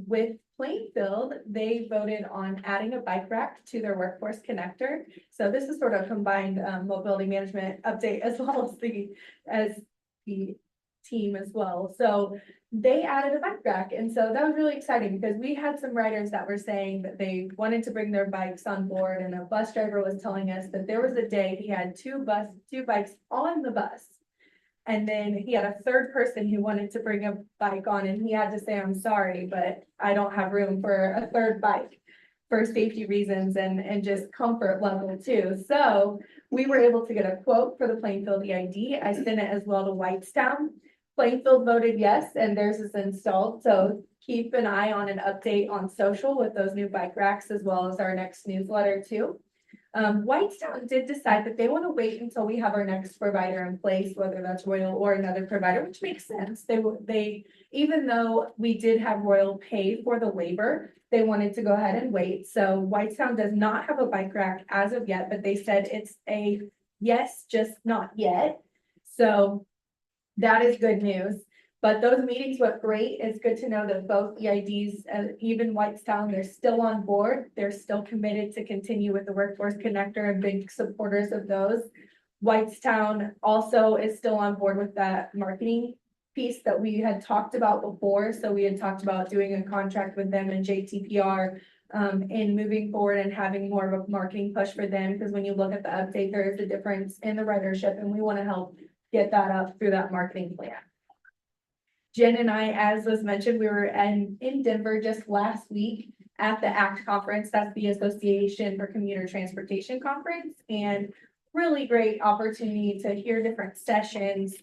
with Plainfield, they voted on adding a bike rack to their workforce connector. So this is sort of combined mobility management update as well as the team as well. So they added a bike rack. And so that was really exciting because we had some riders that were saying that they wanted to bring their bikes on board. And a bus driver was telling us that there was a day he had two bikes on the bus. And then he had a third person who wanted to bring a bike on and he had to say, I'm sorry, but I don't have room for a third bike for safety reasons and just comfort level too. So we were able to get a quote for the Plainfield EID. I sent it as well to Whitestown. Plainfield voted yes, and theirs is installed. So keep an eye on an update on social with those new bike racks as well as our next newsletter too. Whitestown did decide that they want to wait until we have our next provider in place, whether that's Royal or another provider, which makes sense. They even though we did have Royal pay for the labor, they wanted to go ahead and wait. So Whitestown does not have a bike rack as of yet, but they said it's a yes, just not yet. So that is good news. But those meetings went great. It's good to know that both EIDs, even Whitestown, they're still on board. They're still committed to continue with the Workforce Connector and big supporters of those. Whitestown also is still on board with that marketing piece that we had talked about before. So we had talked about doing a contract with them and JTPR and moving forward and having more of a marketing push for them. Because when you look at the update, there is a difference in the ridership and we want to help get that up through that marketing plan. Jen and I, as was mentioned, we were in Denver just last week at the ACT conference. That's the Association for Commuter Transportation Conference, and really great opportunity to hear different sessions,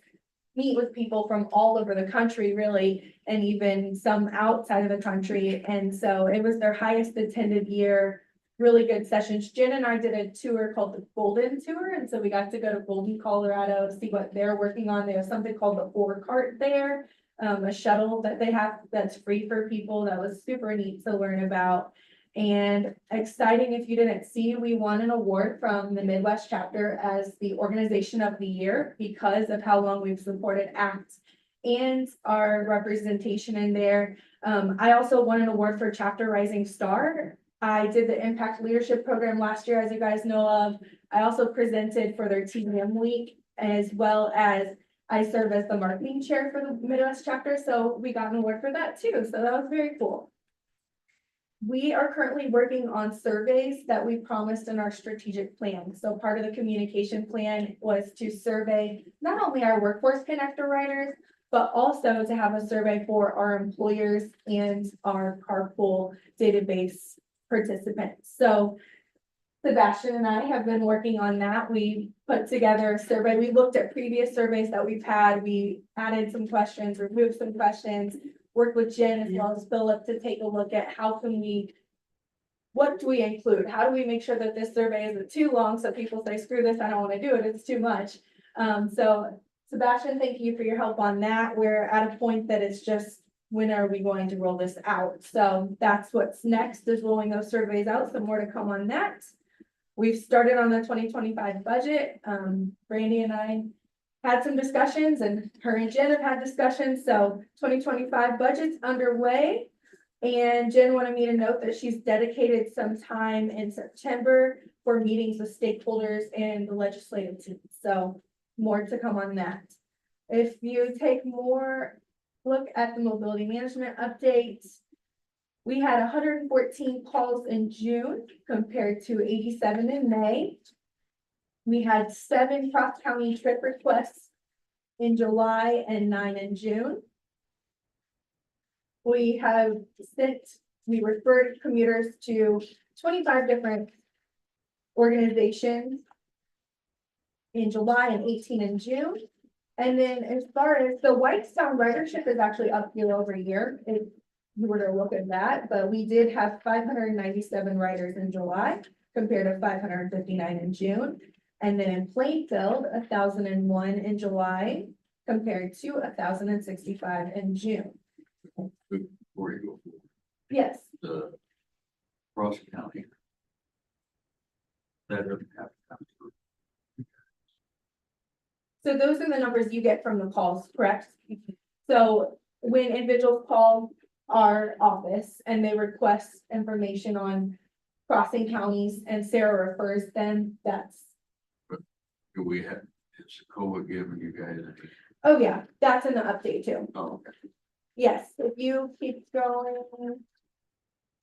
meet with people from all over the country, really, and even some outside of the country. And so it was their highest attended year, really good sessions. Jen and I did a tour called the Golden Tour. And so we got to go to Golden, Colorado, see what they're working on. They have something called the Four Cart there. A shuttle that they have that's free for people. That was super neat to learn about. And exciting, if you didn't see, we won an award from the Midwest chapter as the Organization of the Year because of how long we've supported ACT and our representation in there. I also won an award for Chapter Rising Star. I did the Impact Leadership Program last year, as you guys know of. I also presented for their TM week, as well as I serve as the marketing chair for the Midwest chapter, so we got an award for that too. So that was very cool. We are currently working on surveys that we promised in our strategic plan. So part of the communication plan was to survey not only our Workforce Connector riders, but also to have a survey for our employers and our carpool database participants. So Sebastian and I have been working on that. We put together a survey. We looked at previous surveys that we've had. We added some questions, removed some questions, worked with Jen as well as Philip to take a look at what do we include? How do we make sure that this survey isn't too long so people say, screw this, I don't want to do it, it's too much. So Sebastian, thank you for your help on that. We're at a point that it's just when are we going to roll this out? So that's what's next, is rolling those surveys out, so more to come on that. We've started on the 2025 budget. Brandy and I had some discussions, and her and Jen have had discussions, so 2025 budget's underway. And Jen wanted me to note that she's dedicated some time in September for meetings with stakeholders and the legislative team, so more to come on that. If you take more look at the mobility management updates, we had 114 calls in June compared to 87 in May. We had 7 cross-county trip requests in July and 9 in June. We referred commuters to 25 different organizations in July and 18 in June. And then as far as the Whitestown ridership is actually up year over year, if you were to look at that, but we did have 597 riders in July compared to 559 in June. And then in Plainfield, 1,001 in July compared to 1,065 in June. Before you go forward, Yes, the cross county. That doesn't have to come through. so those are the numbers you get from the calls, correct? So when individuals call our office and they request information on crossing counties and Sarah refers them, that's, Do we have, is Socoa giving you guys any? oh yeah, that's in the update too. Oh, okay. Yes, if you keep going.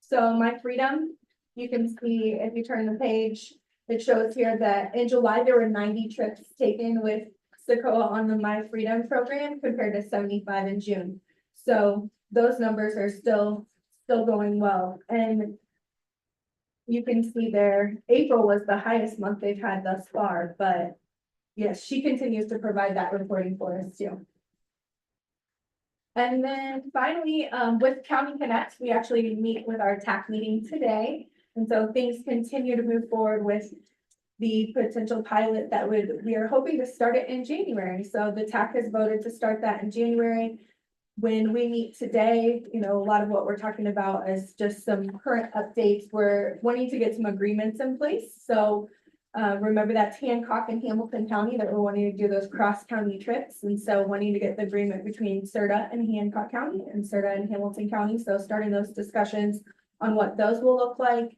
So My Freedom, you can see if you turn the page, it shows here that in July, there were 90 trips taken with Socoa on the My Freedom program compared to 75 in June. So those numbers are still going well. And you can see there, April was the highest month they've had thus far, but yes, she continues to provide that reporting for us too. And then finally, with County Connect, we actually meet with our TAC meeting today. And so things continue to move forward with the potential pilot that we are hoping to start it in January. So the TAC has voted to start that in January. When we meet today, a lot of what we're talking about is just some current updates. We're wanting to get some agreements in place. So remember that's Hancock and Hamilton County that we're wanting to do those cross-county trips. And so wanting to get the agreement between CIRTA and Hancock County and CIRTA and Hamilton County. So starting those discussions on what those will look like.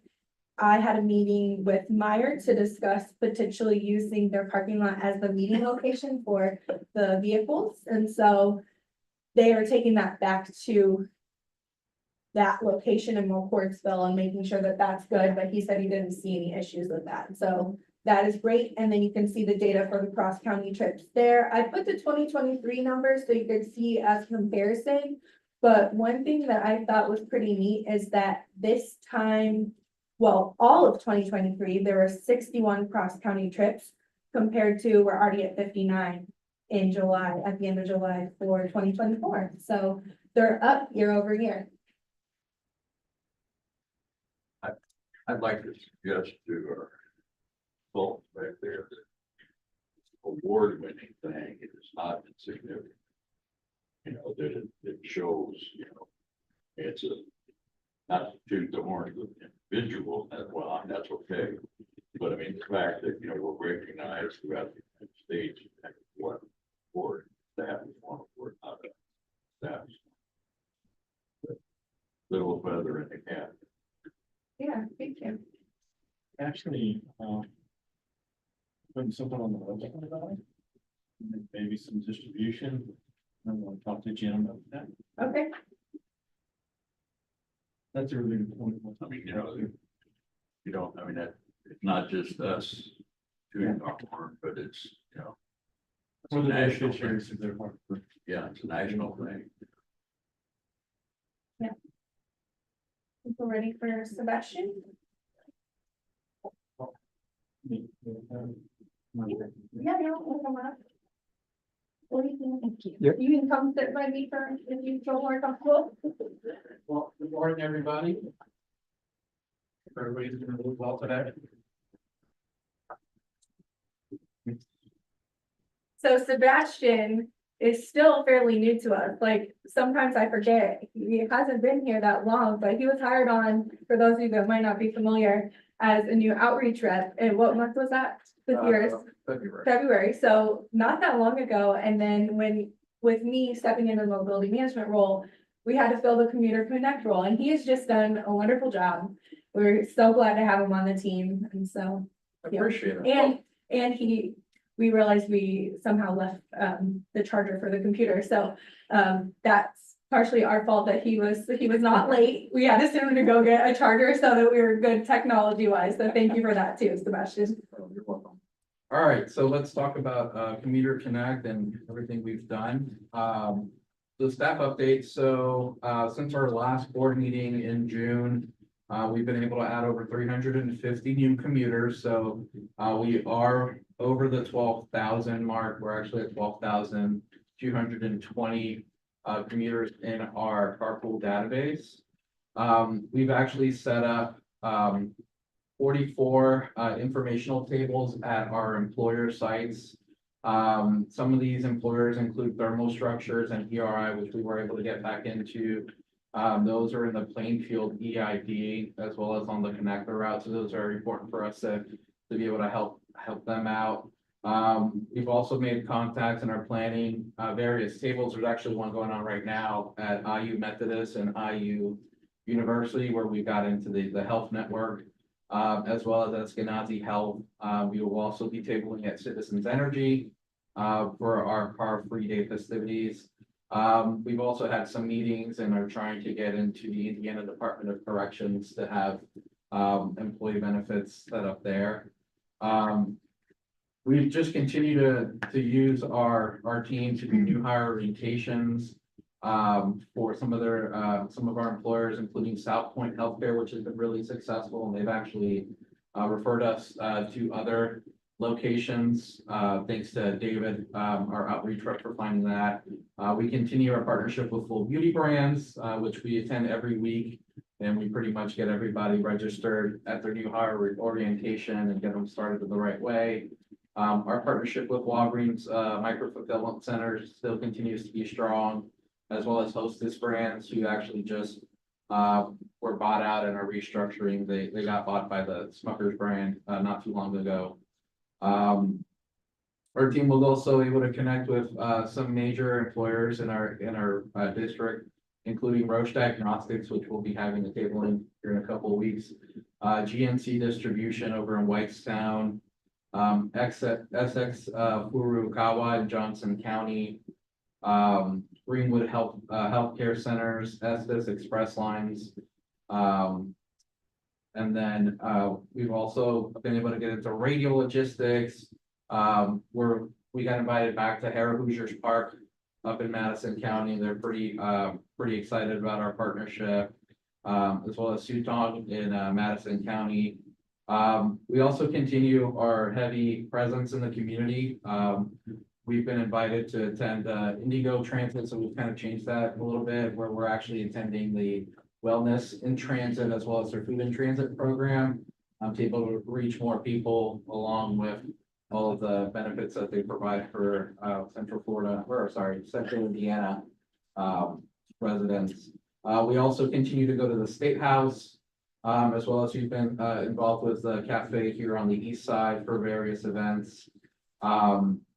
I had a meeting with Meyer to discuss potentially using their parking lot as the meeting location for the vehicles. And so they are taking that back to that location in McCordsville and making sure that that's good, but he said he didn't see any issues with that. So that is great. And then you can see the data for the cross-county trips there. I put the 2023 numbers so you could see as comparison. But one thing that I thought was pretty neat is that this time, well, all of 2023, there were 61 cross-county trips compared to, we're already at 59 in July, at the end of July for 2024. So they're up year over year. I'd like to suggest to our folks back there that award-winning thing is not insignificant. That it shows, it's not to toot the horn of the individual, well, that's okay. But I mean, the fact that, we're recognized throughout the United States, what award staff is one award, not a staff. Little feather in the cap. Yeah, thank you. Actually, putting something on the website about it. And maybe some distribution. I'm gonna talk to Jim about that. Okay. That's a really good point. I mean, that it's not just us doing our work, but it's, it's a One of the national beneficiaries thing. of their work. Yeah, it's a national thing. We're ready for Sebastian. Yeah, we'll come up. What do you think? Thank you. Yep. You can come sit by me for, if you feel more comfortable. Well, good morning, everybody. Everybody's doing really well today. So Sebastian is still fairly new to us. Like, sometimes I forget, he hasn't been here that long, but he was hired on, for those of you that might not be familiar, as a new outreach rep. And what month was that? This year's February. February, so not that long ago. And then with me stepping into the mobility management role, we had to fill the commuter connect role, and he has just done a wonderful job. We're so glad to have him on the team, and so. I Yeah. appreciate it. And we realized we somehow left the charger for the computer, so that's partially our fault that he was not late. We had to send him to go get a charger so that we were good technology wise, so thank you for that too, Sebastian. You're welcome. All right, so let's talk about Commuter Connect and everything we've done. The staff update, so since our last board meeting in June, we've been able to add over 350 new commuters, so we are over the 12,000 mark. We're actually at 12,220 commuters in our carpool database. We've actually set up 44 informational tables at our employer sites. Some of these employers include thermal structures and ERI, which we were able to get back into. Those are in the Plainfield EID as well as on the connector route. So those are important for us to be able to help them out. We've also made contacts and are planning various tables. There's actually one going on right now at IU Methodist and IU University where we got into the health network, as well as at Eskenazi Health. We will also be tabling at Citizens Energy for our car-free day festivities. We've also had some meetings and are trying to get into the Indiana Department of Corrections to have employee benefits set up there. We've just continued to use our team to do new hire orientations for some of our employers, including South Point Healthcare, which has been really successful, and they've actually referred us to other locations, thanks to David, our outreach rep, for finding that. We continue our partnership with Full Beauty Brands, which we attend every week, and we pretty much get everybody registered at their new hire orientation and get them started the right way. Our partnership with Walgreens micro fulfillment centers still continues to be strong, as well as Hostess Brands, who actually just were bought out and are restructuring. They got bought by the Smucker's brand not too long ago. Our team was also able to connect with some major employers in our district, including Roche Diagnostics, which we'll be having a tabling here in a couple of weeks. GNC Distribution over in Whitestown, Essex Furukawa in Johnson County, Greenwood Healthcare Centers, Estes Express Lines. And then we've also been able to get into radio logistics. We got invited back to Hara Hoosiers Park up in Madison County. They're pretty excited about our partnership, as well as Sutong in Madison County. We also continue our heavy presence in the community. We've been invited to attend Indigo Transit, so we've kind of changed that a little bit, where we're actually attending the Wellness in Transit as well as their Food in Transit program, to be able to reach more people, along with all of the benefits that they provide for Central Indiana residents. We also continue to go to the State House, as well as we've been involved with the cafe here on the east side for various events.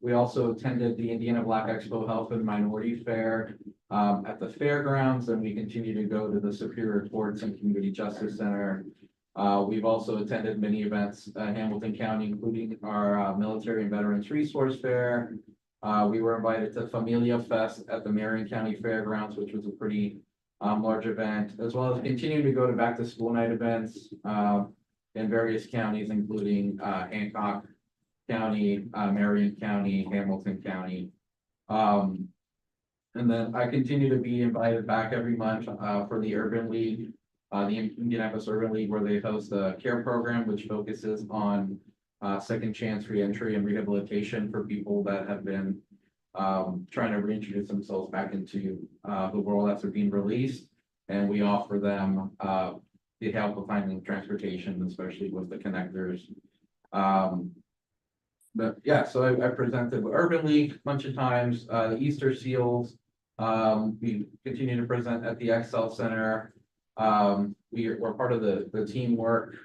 We also attended the Indiana Black Expo Health and Minority Fair at the fairgrounds, and we continue to go to the Superior Courts and Community Justice Center. We've also attended many events in Hamilton County, including our Military and Veterans Resource Fair. We were invited to Familia Fest at the Marion County Fairgrounds, which was a pretty large event, as well as continuing to go to back to school night events in various counties, including Hancock County, Marion County, Hamilton County. And then I continue to be invited back every month for the Urban League, the Indianapolis Urban League, where they host a care program, which focuses on second chance reentry and rehabilitation for people that have been trying to reintroduce themselves back into the world after being released. And we offer them the help of finding transportation, especially with the connectors. but yeah, so I presented with Urban League a bunch of times, the Easter Seals. We continue to present at the Excel Center. We're part of the teamwork.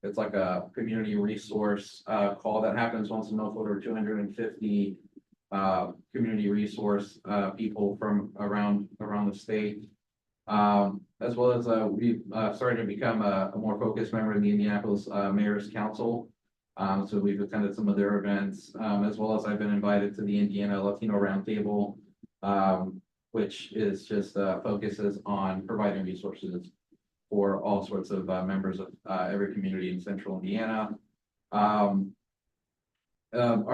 It's like a community resource, call that happens once a month, over 250 community resource, people from around the state. As well as, we started to become a more focused member of the Indianapolis, Mayor's Council. So we've attended some of their events, as well as I've been invited to the Indiana Latino Roundtable, which is just, focuses on providing resources for all sorts of, members of, every community in central Indiana. Our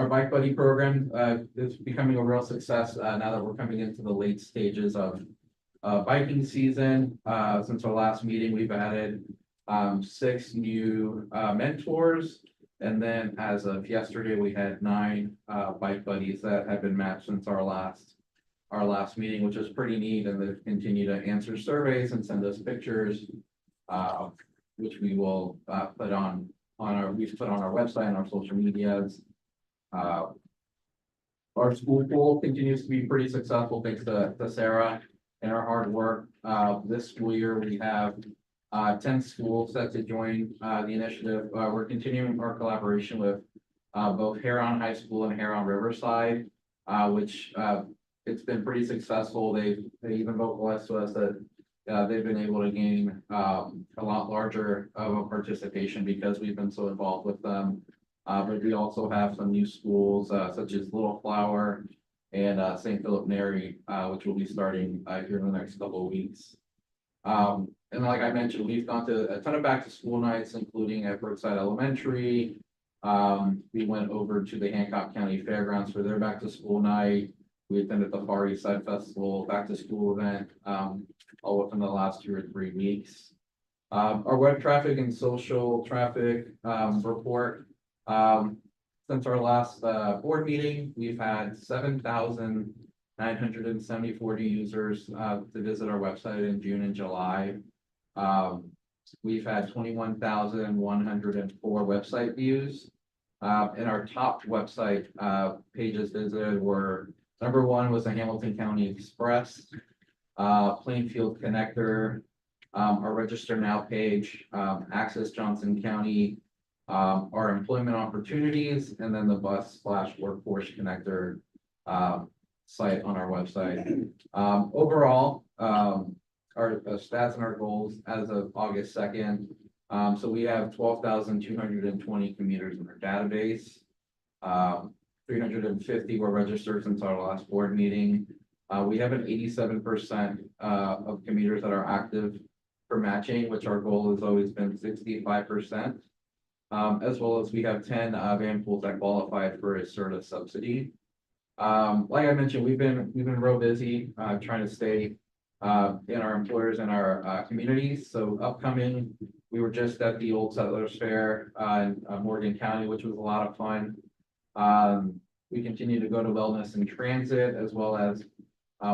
Bike Buddy program, is becoming a real success, now that we're coming into the late stages of biking season. Since our last meeting, we've added 6 new mentors. And then as of yesterday, we had 9 bike buddies that have been matched since our last meeting, which is pretty neat. And they've continued to answer surveys and send us pictures, which we will put on our website and our social medias. Our school pool continues to be pretty successful thanks to Sarah and our hard work. This school year, we have 10 schools set to join the initiative. We're continuing our collaboration with both Huron High School and Huron Riverside, which it's been pretty successful. They even vocalized to us that they've been able to gain a lot larger of a participation because we've been so involved with them. But we also have some new schools such as Little Flower and St. Philip Neri, which will be starting here in the next couple of weeks. And like I mentioned, we've gone to a ton of back to school nights, including at Brookside Elementary. We went over to the Hancock County Fairgrounds for their back to school night. We attended the Far East Side Festival back to school event, all within the last 2 or 3 weeks. Our web traffic and social traffic report. Since our last board meeting, we've had 7,974 users to visit our website in June and July. We've had 21,104 website views. And our top website pages visited were, number 1 was the Hamilton County Express, Plainfield Connector, our Register Now page, Access Johnson County, our employment opportunities, and then the bus/workforce connector site on our website. Overall, our stats and our goals as of August 2nd. So we have 12,220 commuters in our database. 350 were registered since our last board meeting. We have an 87% of commuters that are active for matching, which our goal has always been 65%. As well as we have 10 van pools that qualified for a CIRTA subsidy. Like I mentioned, we've been real busy trying to stay in our employers and our communities. So upcoming, we were just at the Old Settlers Fair in Morgan County, which was a lot of fun. We continue to go to Wellness in Transit, as well as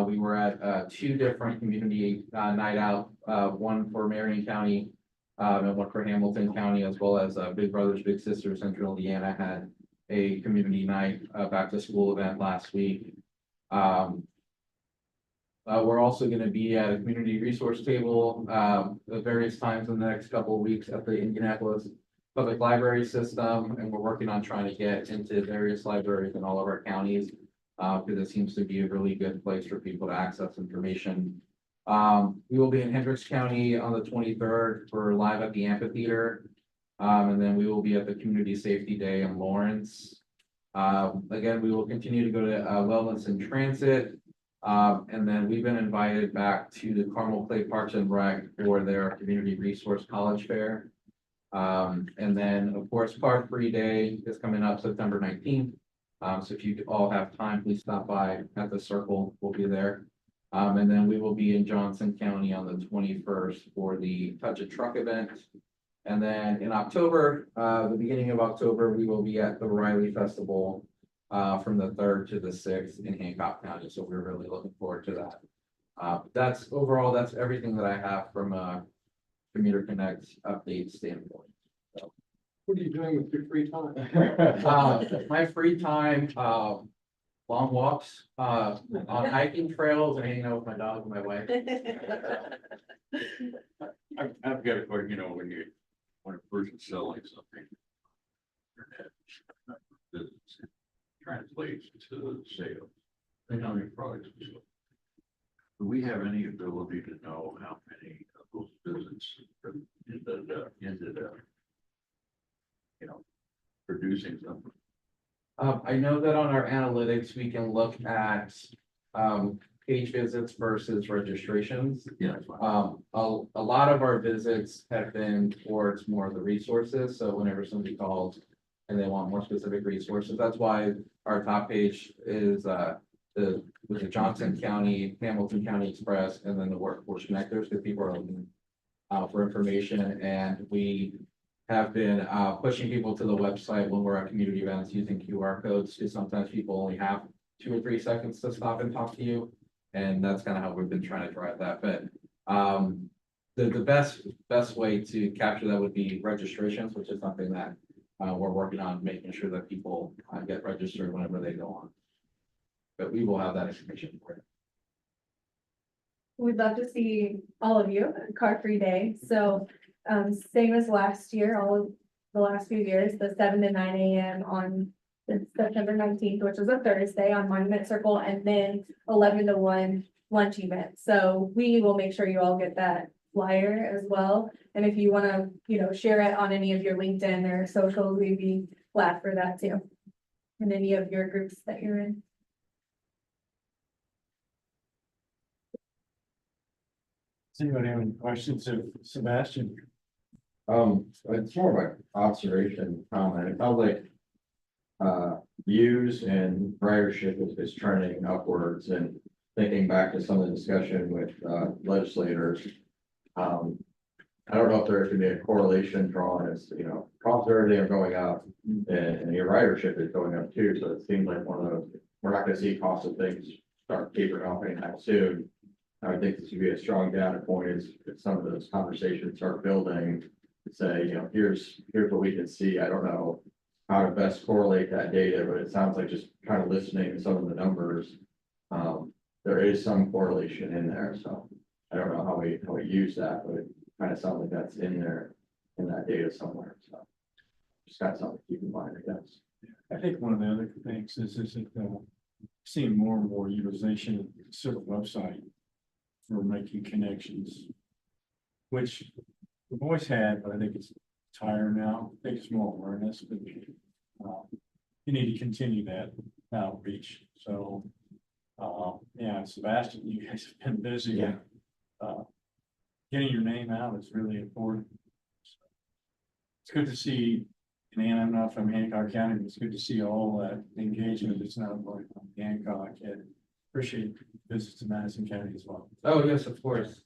we were at 2 different community night out, one for Marion County and one for Hamilton County, as well as Big Brothers Big Sisters Central Indiana had a community night back to school event last week. We're also going to be at a community resource table at various times in the next couple of weeks at the Indianapolis Public Library System, and we're working on trying to get into various libraries in all of our counties because it seems to be a really good place for people to access information. We will be in Hendricks County on the 23rd for Live at the Amphitheater. And then we will be at the Community Safety Day in Lawrence. Again, we will continue to go to Wellness in Transit. And then we've been invited back to the Carmel Clay Parks and Rec for their Community Resource College Fair. And then, of course, Car Free Day is coming up September 19th. So if you all have time, please stop by at the Circle. We'll be there. And then we will be in Johnson County on the 21st for the Touch a Truck event. And then in October, the beginning of October, we will be at the Riley Festival from the 3rd to the 6th in Hancock County. So we're really looking forward to that. That's everything that I have from a Commuter Connect update standpoint. So. We're are you doing with your free time? My free time, long walks, on hiking trails and hanging out with my dog and my wife. I've got a question, you know, when a person's selling something. Internet, business translates to sales, and how many products we sell. Do we have any ability to know how many of those businesses ended up, you know, producing something? I know that on our analytics, we can look at, page visits versus registrations. Yeah, that's fine. A lot of our visits have been towards more of the resources, so whenever somebody calls and they want more specific resources, that's why our top page is, with the Johnson County, Hamilton County Express, and then the Workforce Connectors, because people are looking for information, and we have been pushing people to the website when we're at community events using QR codes, because sometimes people only have 2 or 3 seconds to stop and talk to you. And that's kind of how we've been trying to drive that, but the best way to capture that would be registrations, which is something that we're working on, making sure that people get registered whenever they go on. But we will have that information for you. We'd love to see all of you at Car Free Day. So, same as last year, all of the last few years, the 7 to 9 a.m. on September 19th, which is a Thursday on Monument Circle, and then 11 to 1 lunch event. So we will make sure you all get that flyer as well. And if you want to, share it on any of your LinkedIn or socials, we'd be glad for that too. And any of your groups that you're in. Does anybody have any questions of Sebastian? It's more of an observation comment. It felt like views and ridership is trending upwards, and thinking back to some of the discussion with legislators. I don't know if there could be a correlation drawn as, costs of everything are going up and your ridership is going up too. So it seems like one of those, we're not gonna see costs of things start tapering off anytime soon. I would think this would be a strong data point is if some of those conversations start building to say, here's what we can see. I don't know how to best correlate that data, but it sounds like just kind of listening to some of the numbers. There is some correlation in there, so I don't know how we use that, but it kind of sounds like that's in there in that data somewhere. So just got something to keep in mind, I guess. I think one of the other things is that seeing more and more utilization of the CIRTA website for making connections, which we've always had, but I think it's higher now. I think it's more awareness, but you need to continue that outreach. So, yeah, Sebastian, you guys have been busy. Yeah. Getting your name out is really important. It's good to see, and I don't know if I'm Hancock County, but it's good to see all that engagement that's now going on in Hancock, and appreciate visits to Madison County as well. Oh, yes, of course.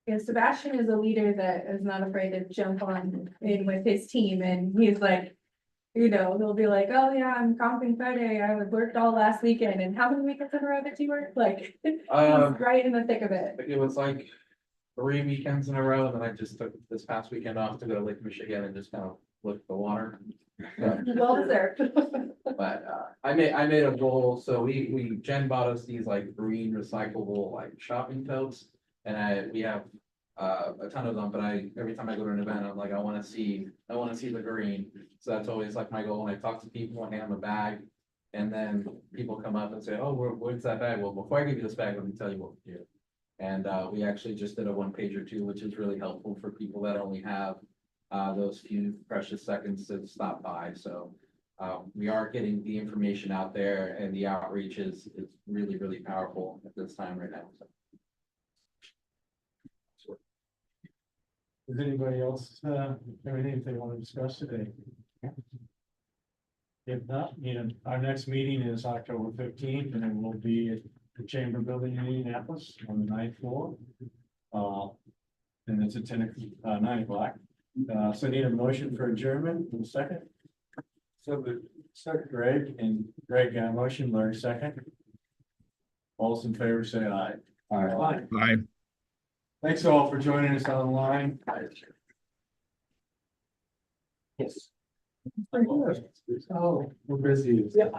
Yeah, Sebastian is a leader that is not afraid to jump on in with his team, and he's like, he'll be like, oh yeah, I'm comping Friday, I worked all last weekend, and how many weekends in a row did you work? Like, he's right in the thick of it. It was like 3 weekends in a row, and then I just took this past weekend off to go to Lake Michigan and just kind of look at the water. Well deserved. But I made a goal, so Jen bought us these like green recyclable like shopping totes, and we have a ton of them, but every time I go to an event, I'm like, I want to see the green. So that's always like my goal when I talk to people and hand them a bag, and then people come up and say, oh, where's that bag? Well, before I give you this bag, let me tell you what we do. And we actually just did a 1-pager too, which is really helpful for people that only have those few precious seconds to stop by. So we are getting the information out there, and the outreach is really, really powerful at this time right now. So. Does anybody else have anything they want to discuss today? If not, our next meeting is October 15th, and it will be at the Chamber Building in Indianapolis on the 9th floor. And it's at 9 o'clock. So I need a motion for adjournment in a second. So the second, Greg, motion, Larry second. All those in favor say aye. Aye. Aye. Thanks all for joining us online. Yes. Oh, we're busy. Yeah.